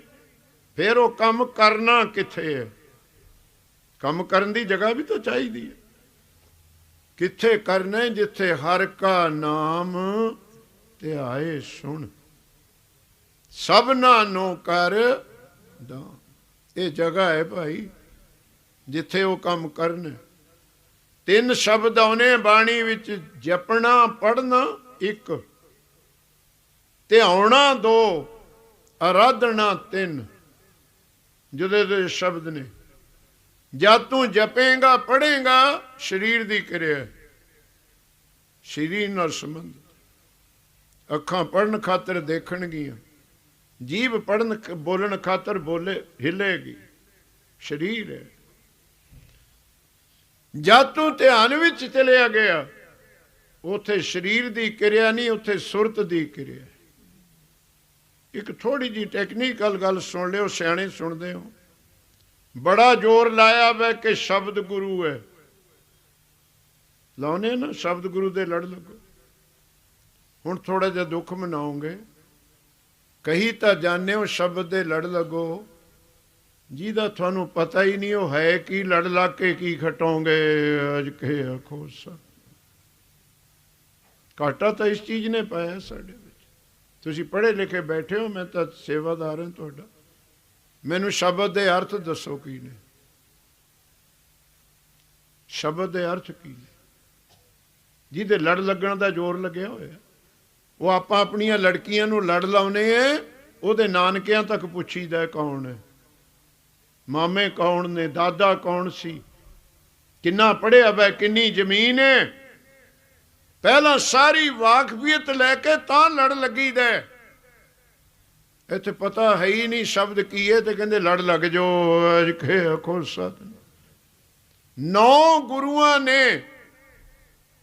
ਫਿਰ ਉਹ ਕੰਮ ਕਰਨਾ ਕਿੱਥੇ ਹੈ। ਕੰਮ ਕਰਨ ਦੀ ਜਗ੍ਹਾ ਵੀ ਤਾਂ ਚਾਹੀਦੀ ਹੈ। ਕਿੱਥੇ ਕਰਨਾ, ਜਿੱਥੇ ਹਰ ਕਾ ਨਾਮ ਧਿਆਏ ਸੁਣ, ਸਭਨਾ ਨੂੰ ਕਰ ਦਾ। ਇਹ ਜਗ੍ਹਾ ਹੈ ਭਾਈ ਜਿੱਥੇ ਉਹ ਕੰਮ ਕਰਨ। 3 ਸ਼ਬਦ ਆਉਣੇ ਬਾਣੀ ਵਿੱਚ, ਜਪਣਾ ਪੜ੍ਹਨਾ 1, ਧਿਆਉਣਾ 2, ਆਰਾਧਨਾ 3। ਜੁਦੇ ਜੁਦੇ ਸ਼ਬਦ ਨੇ। ਜਦ ਤੂੰ ਜਪੇਂਗਾ ਪੜ੍ਹੇਗਾ, ਸਰੀਰ ਦੀ ਕਿਰਿਆ, ਸਰੀਰ ਨਾਲ ਸੰਬੰਧਿਤ। ਅੱਖਾਂ ਪੜ੍ਹਨ ਖਾਤਰ ਦੇਖਣਗੀਆਂ, ਜੀਭ ਪੜ੍ਹਨ ਬੋਲਣ ਖਾਤਰ ਹਿੱਲੇਗੀ, ਸਰੀਰ ਹੈ। ਜਦ ਤੂੰ ਧਿਆਨ ਵਿੱਚ ਚਲਿਆ ਗਿਆ, ਉੱਥੇ ਸਰੀਰ ਦੀ ਕਿਰਿਆ ਨਹੀਂ, ਉੱਥੇ ਸੁਰਤ ਦੀ ਕਿਰਿਆ। ਇੱਕ ਥੋੜੀ ਜਿਹੀ ਟੈਕਨੀਕਲ ਗੱਲ ਸੁਣ ਲਿਓ, ਸਿਆਣੇ ਸੁਣਦੇ ਹੋ। ਬੜਾ ਜ਼ੋਰ ਲਾਇਆ ਵੈ ਕਿ ਸ਼ਬਦ ਗੁਰੂ ਹੈ। ਲਾਉਨੇ ਨਾ ਸ਼ਬਦ ਗੁਰੂ ਦੇ ਲੜ ਲੱਗੋ। ਹੁਣ ਥੋੜਾ ਜਿਹਾ ਦੁੱਖ ਮਨਾਓਗੇ। ਕਹੀ ਤਾਂ ਜਾਣੇ ਹੋ ਸ਼ਬਦ ਦੇ ਲੜ ਲੱਗੋ, ਜਿਹਦਾ ਤੁਹਾਨੂੰ ਪਤਾ ਹੀ ਨਹੀਂ ਉਹ ਹੈ ਕੀ, ਲੜ ਲੱਗ ਕੇ ਕੀ ਖਟੋਗੇ। ਅੱਜ ਕੇ ਆਖੋ ਘਾਟਾ ਤਾਂ ਇਸ ਚੀਜ਼ ਨੇ ਪਾਇਆ ਸਾਡੇ ਵਿੱਚ। ਤੁਸੀਂ ਪੜ੍ਹੇ ਲਿਖੇ ਬੈਠੇ ਹੋ, ਮੈਂ ਤਾਂ ਸੇਵਾਦਾਰ ਹਾਂ ਤੁਹਾਡਾ। ਮੈਨੂੰ ਸ਼ਬਦ ਦੇ ਅਰਥ ਦੱਸੋ ਕੀ ਨੇ। ਸ਼ਬਦ ਦੇ ਅਰਥ ਕੀ ਨੇ? ਜਿਹਦੇ ਲੜ ਲੱਗਣ ਦਾ ਜ਼ੋਰ ਲੱਗਿਆ ਹੋਇਆ, ਉਹ ਆਪਾਂ ਆਪਣੀਆਂ ਲੜਕੀਆਂ ਨੂੰ ਲੜ ਲਾਉਨੇ ਹੈ। ਉਹਦੇ ਨਾਨਕਿਆਂ ਤੱਕ ਪੁੱਛੀਦਾ ਕੌਣ ਹੈ, ਮਾਮੇ ਕੌਣ ਨੇ, ਦਾਦਾ ਕੌਣ ਸੀ, ਕਿੰਨਾ ਪੜ੍ਹਿਆ ਵੈ, ਕਿੰਨੀ ਜ਼ਮੀਨ ਹੈ। ਪਹਿਲਾਂ ਸਾਰੀ ਵਾਕਫੀਅਤ ਲੈ ਕੇ ਤਾਂ ਲੜ ਲੱਗੀਦਾ। ਇੱਥੇ ਪਤਾ ਹੈ ਹੀ ਨਹੀਂ ਸ਼ਬਦ ਕੀ ਹੈ ਤੇ ਕਹਿੰਦੇ ਲੜ ਲੱਗ ਜੋ। ਆਖੋ ਸਤਿ। 9 ਗੁਰੂਆਂ ਨੇ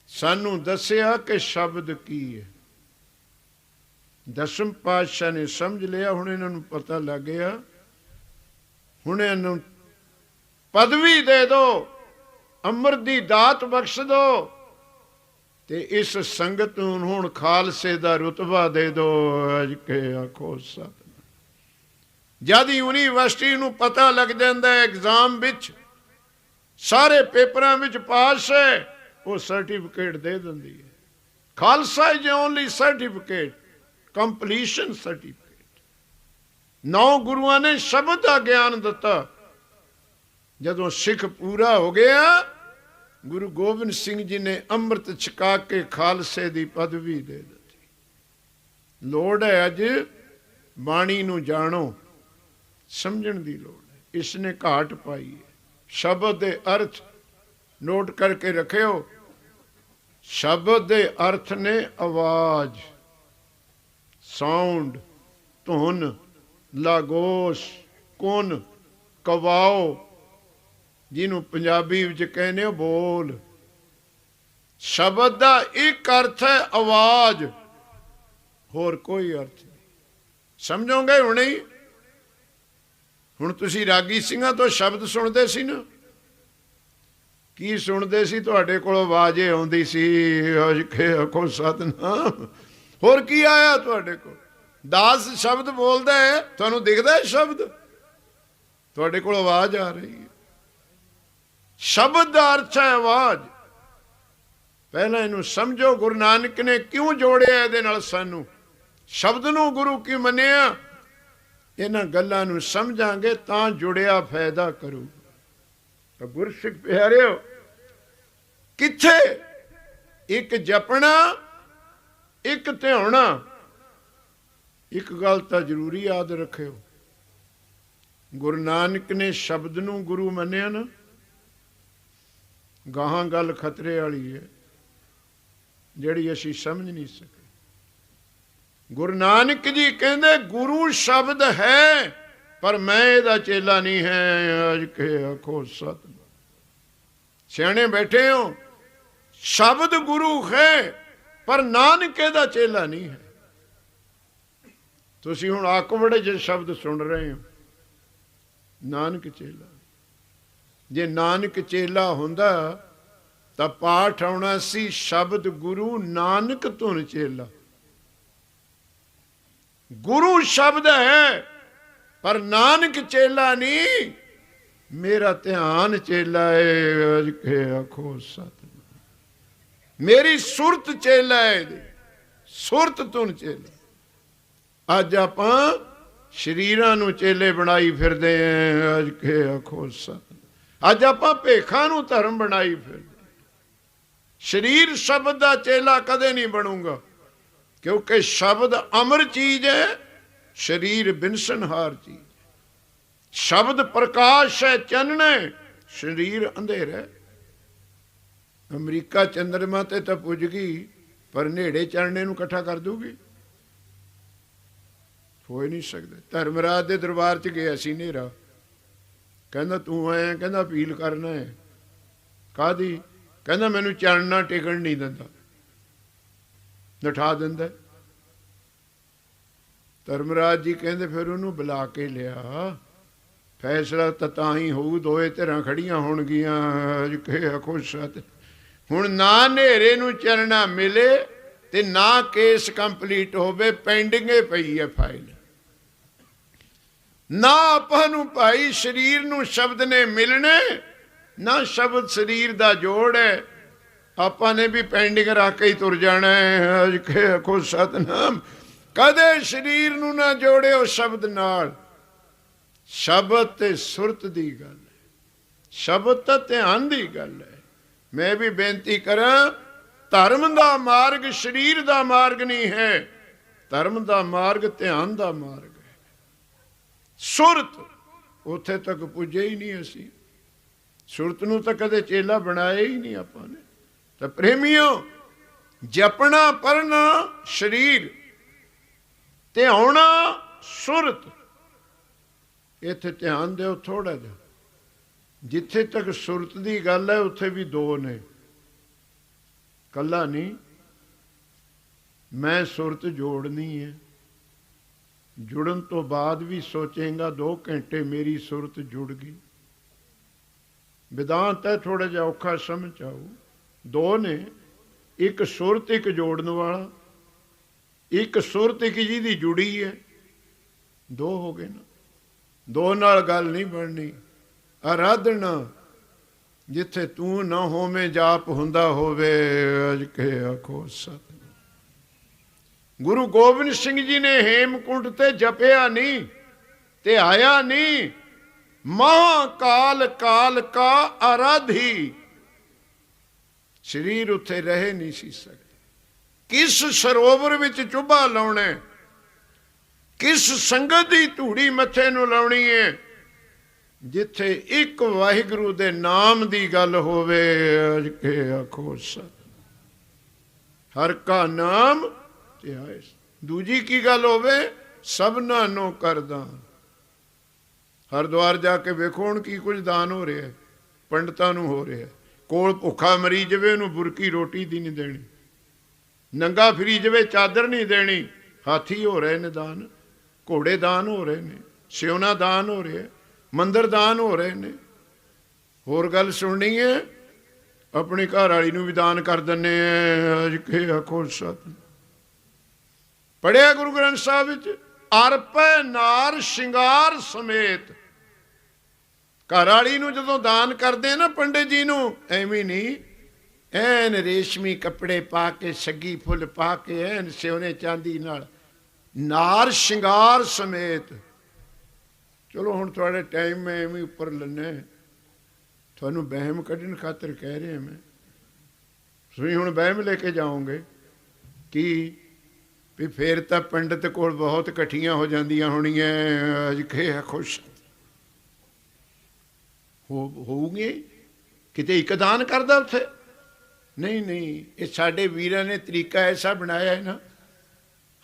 ਸਾਨੂੰ ਦੱਸਿਆ ਕਿ ਸ਼ਬਦ ਕੀ ਹੈ। 10ਵੇਂ ਪਾਤਸ਼ਾਹ ਨੇ ਸਮਝ ਲਿਆ। ਹੁਣ ਇਹਨਾਂ ਨੂੰ ਪਤਾ ਲੱਗ ਗਿਆ। ਹੁਣ ਇਹਨੂੰ ਪਦਵੀ ਦੇ ਦਿਓ, ਅੰਮ੍ਰਿਤ ਦੀ ਦਾਤ ਬਖਸ਼ ਦਿਓ, ਤੇ ਇਸ ਸੰਗਤ ਨੂੰ ਹੁਣ ਖਾਲਸੇ ਦਾ ਰੁਤਬਾ ਦੇ ਦਿਓ। ਅੱਜ ਕੇ ਆਖੋ ਸਤਿ। ਜਦ ਯੂਨੀਵਰਸਿਟੀ ਨੂੰ ਪਤਾ ਲੱਗ ਜਾਂਦਾ ਐਗਜ਼ਾਮ ਵਿੱਚ, ਸਾਰੇ ਪੇਪਰਾਂ ਵਿੱਚ ਪਾਸ ਹੈ, ਉਹ ਸਰਟੀਫਿਕੇਟ ਦੇ ਦਿੰਦੀ ਹੈ। Khalsa is only certificate, completion certificate. 9 ਗੁਰੂਆਂ ਨੇ ਸ਼ਬਦ ਦਾ ਗਿਆਨ ਦਿੱਤਾ। ਜਦੋਂ ਸਿੱਖ ਪੂਰਾ ਹੋ ਗਿਆ, ਗੁਰੂ ਗੋਬਿੰਦ ਸਿੰਘ ਜੀ ਨੇ ਅੰਮ੍ਰਿਤ ਛਕਾ ਕੇ ਖਾਲਸੇ ਦੀ ਪਦਵੀ ਦੇ ਦਿੱਤੀ। ਲੋੜ ਹੈ ਅੱਜ ਬਾਣੀ ਨੂੰ ਜਾਣੋ, ਸਮਝਣ ਦੀ ਲੋੜ ਹੈ। ਇਸ ਨੇ ਘਾਟ ਪਾਈ ਹੈ। ਸ਼ਬਦ ਦੇ ਅਰਥ ਨੋਟ ਕਰਕੇ ਰੱਖਿਓ। ਸ਼ਬਦ ਦੇ ਅਰਥ ਨੇ ਆਵਾਜ਼, ਸਾਊਂਡ, ਧੁਨ, ਲਾਗੋਸ਼, ਕੁਨ, ਕਵਾਓ, ਜਿਹਨੂੰ ਪੰਜਾਬੀ ਵਿੱਚ ਕਹਿੰਦੇ ਹੋ ਬੋਲ। ਸ਼ਬਦ ਦਾ ਇੱਕ ਅਰਥ ਹੈ ਆਵਾਜ਼, ਹੋਰ ਕੋਈ ਅਰਥ ਨਹੀਂ। ਸਮਝੋਗੇ ਹੁਣੇ ਹੀ। ਹੁਣ ਤੁਸੀਂ ਰਾਗੀ ਸਿੰਘਾਂ ਤੋਂ ਸ਼ਬਦ ਸੁਣਦੇ ਸੀ ਨਾ, ਕੀ ਸੁਣਦੇ ਸੀ? ਤੁਹਾਡੇ ਕੋਲ ਆਵਾਜ਼ ਆਉਂਦੀ ਸੀ, ਆਖੋ ਸਤਿਨਾਮ। ਹੋਰ ਕੀ ਆਇਆ ਤੁਹਾਡੇ ਕੋਲ? ਦਾਸ ਸ਼ਬਦ ਬੋਲਦਾ ਹੈ, ਤੁਹਾਨੂੰ ਦਿਖਦਾ ਹੈ ਸ਼ਬਦ? ਤੁਹਾਡੇ ਕੋਲ ਆਵਾਜ਼ ਆ ਰਹੀ ਹੈ। ਸ਼ਬਦ ਦਾ ਅਰਥ ਹੈ ਆਵਾਜ਼। ਪਹਿਲਾਂ ਇਹਨੂੰ ਸਮਝੋ, ਗੁਰੂ ਨਾਨਕ ਨੇ ਕਿਉਂ ਜੋੜਿਆ ਇਹਦੇ ਨਾਲ ਸਾਨੂੰ, ਸ਼ਬਦ ਨੂੰ ਗੁਰੂ ਕੀ ਮੰਨਿਆ। ਇਹਨਾਂ ਗੱਲਾਂ ਨੂੰ ਸਮਝਾਂਗੇ ਤਾਂ ਜੁੜਿਆ ਫਾਇਦਾ ਕਰੂ। ਤਾਂ ਗੁਰਸਿੱਖ ਪਿਆਰਿਓ, ਕਿੱਥੇ ਇੱਕ ਜਪਣਾ, ਇੱਕ ਧਿਆਉਣਾ। ਇੱਕ ਗੱਲ ਤਾਂ ਜ਼ਰੂਰੀ ਯਾਦ ਰੱਖਿਓ, ਗੁਰੂ ਨਾਨਕ ਨੇ ਸ਼ਬਦ ਨੂੰ ਗੁਰੂ ਮੰਨਿਆ ਨਾ, ਗਾਹਾਂ ਗੱਲ ਖਤਰੇ ਵਾਲੀ ਹੈ ਜਿਹੜੀ ਅਸੀਂ ਸਮਝ ਨਹੀਂ ਸਕੇ। ਗੁਰੂ ਨਾਨਕ ਜੀ ਕਹਿੰਦੇ ਗੁਰੂ ਸ਼ਬਦ ਹੈ, ਪਰ ਮੈਂ ਇਹਦਾ ਚੇਲਾ ਨਹੀਂ ਹੈ। ਅੱਜ ਕੇ ਆਖੋ ਸਤਿ। ਸਿਆਣੇ ਬੈਠੇ ਹੋ, ਸ਼ਬਦ ਗੁਰੂ ਹੈ, ਪਰ ਨਾਨਕ ਇਹਦਾ ਚੇਲਾ ਨਹੀਂ ਹੈ। ਤੁਸੀਂ ਹੁਣ ਆਕਵੜੇ ਜਿਹੇ ਸ਼ਬਦ ਸੁਣ ਰਹੇ ਹੋ, ਨਾਨਕ ਚੇਲਾ। ਜੇ ਨਾਨਕ ਚੇਲਾ ਹੁੰਦਾ ਤਾਂ ਪਾਠ ਆਉਣਾ ਸੀ, ਸ਼ਬਦ ਗੁਰੂ ਨਾਨਕ ਧੁਨ ਚੇਲਾ। गुरु शब्द है पर नानक चेला नहीं, मेरा ध्यान चेला है। अज के आखो सतनाम, मेरी सुरत चेला है, सुरत तुन चेला। अज आपां शरीरां नूं चेले बनाई फिरदे हैं। अज के आखो सतनाम, अज आपां भेखां नूं धर्म बनाई फिरदे। शरीर शब्द का चेला कदे नहीं बनूंगा, क्योंकि शब्द अमर चीज है, शरीर बिनसनहार चीज। शब्द प्रकाश है, चन्न है, शरीर अंधेरा है। अमरीका चंद्रमा ते तो पुज गई, पर नेड़े चढ़ने नूं इकट्ठा कर दूगी? हो ही नहीं सकते। धर्मराज के दरबार च गया सी नेरा, कहंदा तू आया, कहंदा अपील करना है। कादी? कहंदा मैनू चढ़ना टिकण नहीं दिंदा, नठा दिंदा। धर्मराज जी कहंदे फिर उन्होंने बुला के लिया, फैसला तो ही होऊ, दोए धिरां खड़ियां होणगियां। खुश हुण ना नेरे नूं चलना मिले ते ना केस कंप्लीट होवे, पेंडिंगे पई है फाइल। ना आपां नूं भाई शरीर नूं शब्द ने मिलने, ना शब्द शरीर दा जोड़ है। आपां ने भी पेंडिंग रख के ही तुर जाना है। अज के आखो सतनाम, कदे शरीर नूं ना जोड़िओ शब्द नाल। शब्द ते सुरत दी गल है, शब्द ते ध्यान दी गल है। मैं भी बेनती करा, धर्म दा मार्ग शरीर दा मार्ग नहीं है, धर्म दा मार्ग ध्यान दा मार्ग है। सुरत उत्थे तक पुजे ही नहीं असी, सुरत नूं तां कदे चेला बनाया ही नहीं आपां ने। तो प्रेमियों, जपना पढ़ना शरीर, ध्याना सुरत। इत्थे ध्यान दिओ थोड़ा जिहा। जिथे तक सुरत की गल है उत्थे भी दो ने, कला नहीं। मैं सुरत जोड़नी है, जुड़न तो बाद भी सोचेगा 2 घंटे मेरी सुरत जुड़ गई। वेदांत है थोड़ा जिहा औखा समझ आऊ। 2 ने, एक सुरत एक जोड़न वाला, एक सुरत एक जिहदी जुड़ी है। 2 हो गए ना, 2 नाल गल नहीं बननी। आराधना जिथे तू ना होवे जाप हुंदा होवे। अज के आखो सतनाम। गुरु गोबिंद सिंह जी ने हेमकुंट ते जपिया नहीं, ते आया नहीं। महाकाल काल का आराधी, शरीर उत्थे रह नहीं सी सकते। किस सरोवर विच चुभा लाउणा, किस संगत दी धूड़ी मथे नूं लाउणी है, जिथे एक वाहिगुरु दे नाम दी गल होवे। अज के आखो सतनाम, हर का नाम ध्याए। दूजी की गल होवे, सबना नो कर दान। हरिद्वार जाके वेखो हुण की कुछ दान हो रहा है, पंडितां नूं हो रहा है। कोल भुखा मरी जावे उहनूं बुरकी रोटी दी नहीं देनी, नंगा फिरी जावे चादर नहीं देनी। हाथी हो रहे ने दान, घोड़े दान हो रहे ने, सिउना दान हो रहे, मंदिर दान हो रहे ने। होर गल सुननी है, अपनी घर वाली नूं भी दान कर दिंदे आ। अज के आखो सतनाम। पढ़िया गुरु ग्रंथ साहिब विच, अरपै नार शिंगार समेत। घर वाली नूं जदों दान करदे ना पंडित जी नूं, एवें नहीं एन रेशमी कपड़े पा के, सग्गी फुल पा के, एन सिउने चांदी नाल, नार शिंगार समेत। चलो हुण तुहाडे टाइम में एवें उपर लन्ने, तुहानूं बहम कढण खातर कह रहा मैं। तुसीं हुण बहम लेके जाओगे कि भी फिर तो पंडित कोल बहुत इकट्ठियां हो जांदियां होणीआं। अज के खुश होऊगी किते एक दान करदा उत्थे? नहीं नहीं, ये साडे वीरां ने तरीका ऐसा बनाया है ना,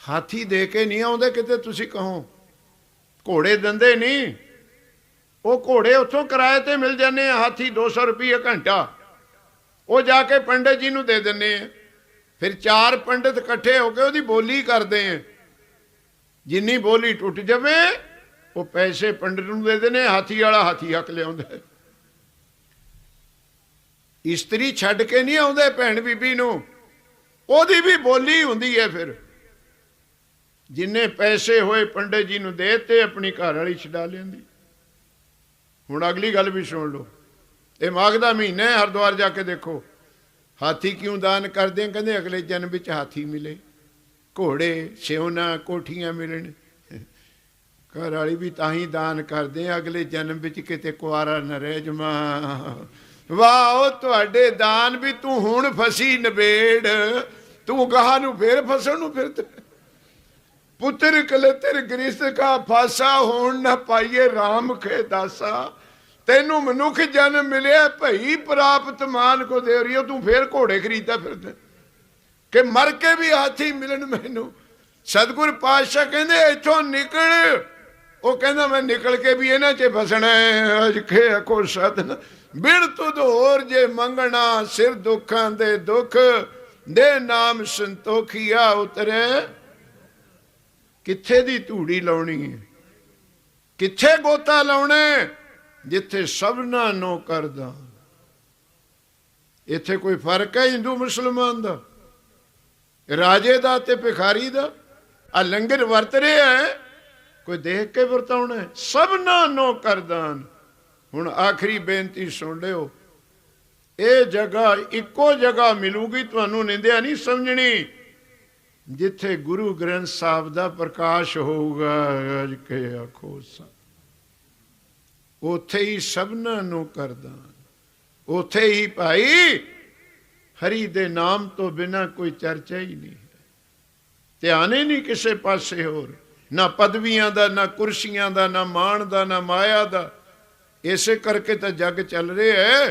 हाथी दे के नहीं आउंदे किते। तुसीं कहो घोड़े दिंदे नहीं, वो घोड़े उत्थों किराए ते मिल जाने, हाथी 200 रुपये घंटा, वो जाके पंडित जी नूं दे दिंदे आ। फिर 4 पंडित इकट्ठे होकर उसकी बोली करते हैं, जिन्नी बोली टुट जाए वो पैसे पंडित नूं दे देने, हाथी वाला हाथी हक लिया। इस्त्री छड्ड के नहीं आउंदे भैण बीबी नूं, ओहदी भी बोली हुंदी है। फिर जिन्ने पैसे होए पंडित जी नूं देते, अपनी घर वाली छडा लियांदी। हुण अगली गल भी सुन लो, ये माघ दा महीना है, हरिद्वार जाके देखो हाथी क्यों दान करते हैं? कहते अगले जन्म विच हाथी मिले, घोड़े, सिउना, कोठियां मिलन। घर वाली भी ताही दान करते हैं, अगले जन्म विच किते कुआरा न रह जावां। वाह तुहाडे दान भी तू हुण फसी नबेड़, तू गाह नूं फिर फसण नूं फिरदा। पुत्र कलतिर गृहस्थ का फासा, होण न पाइए राम खे दासा। तेनू मनुख जन्म मिले भई प्राप्त मान को दे रही हो, तू फिर घोड़े खरीददा फिरदा कि मर के भी हाथी मिलन मैनू। सतगुर पातशाह कहंदे इथों निकल, वो कहंदा मैं निकल के भी इन्हां च फसना है। अज खे आखो सतन बिन तुद होर जे मंगना, सिर दुखां दे दुख दे नाम संतोखिया उतरे। किथे दी धूड़ी लाउणी है, किथे गोता लाउणे? जिथे सबना नो करदा। इथे कोई फर्क है हिंदू मुसलमान दा, राजे दा ते भिखारी दा? आ लंगर वरत रहे है, कोई देख के वरताउणा है? सबना नो करदान। हुण आखिरी बेनती सुन लिओ, ये जगह इक्को जगह मिलूगी, तुहानू निंदिया नहीं समझनी, जिथे गुरु ग्रंथ साहब दा प्रकाश होऊगा। अज के आखो सा उथे ही सबना नो करदान, उथे ही भाई हरि दे नाम तो बिना कोई चर्चा ही नहीं है। ध्यान ही नहीं किसे पासे होर, ना पदवियां दा, ना कुर्सियां दा, ना मान दा, ना माया दा। इसे करके तो जग चल रहे है।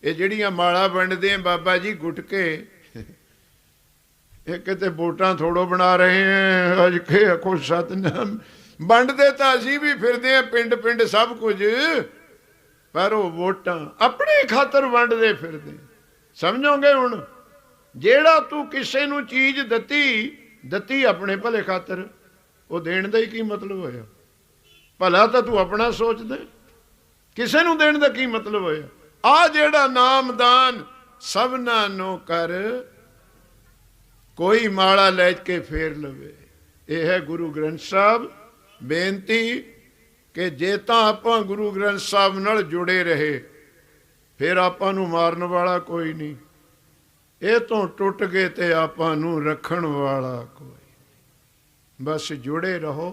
ये जिहड़ियां माला वंडदे हैं बाबा जी गुटके, ये किते वोटां थोड़ो बना रहे हैं। अज के आखो सतनाम, वंडदे तो असीं भी फिरदे हैं पिंड पिंड सब कुछ, पर वो वोटां अपने खातर वंडदे फिरदे। समझोगे हुण, जेड़ा तू किसे नूं चीज दती अपने भले खातर, वो देण दा ही की मतलब होया? भला तो तू अपना सोचदे, किसे नूं देण दा की मतलब होया? आ जेड़ा नामदान सबना नो कर, कोई माला लैके फेर लवे। यह है गुरु ग्रंथ साहब बेनती कि जे तां आपां गुरु ग्रंथ साहब नाल जुड़े रहे, फिर आपां नूं मारन वाला कोई नहीं, ये तो टुट गए ते आपां नूं रखण वाला कोई। बस जुड़े रहो,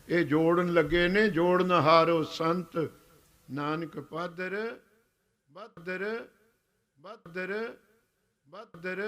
ये जोड़न लगे ने, जोड़न हारो संत नानक पादर बदर बदर बदर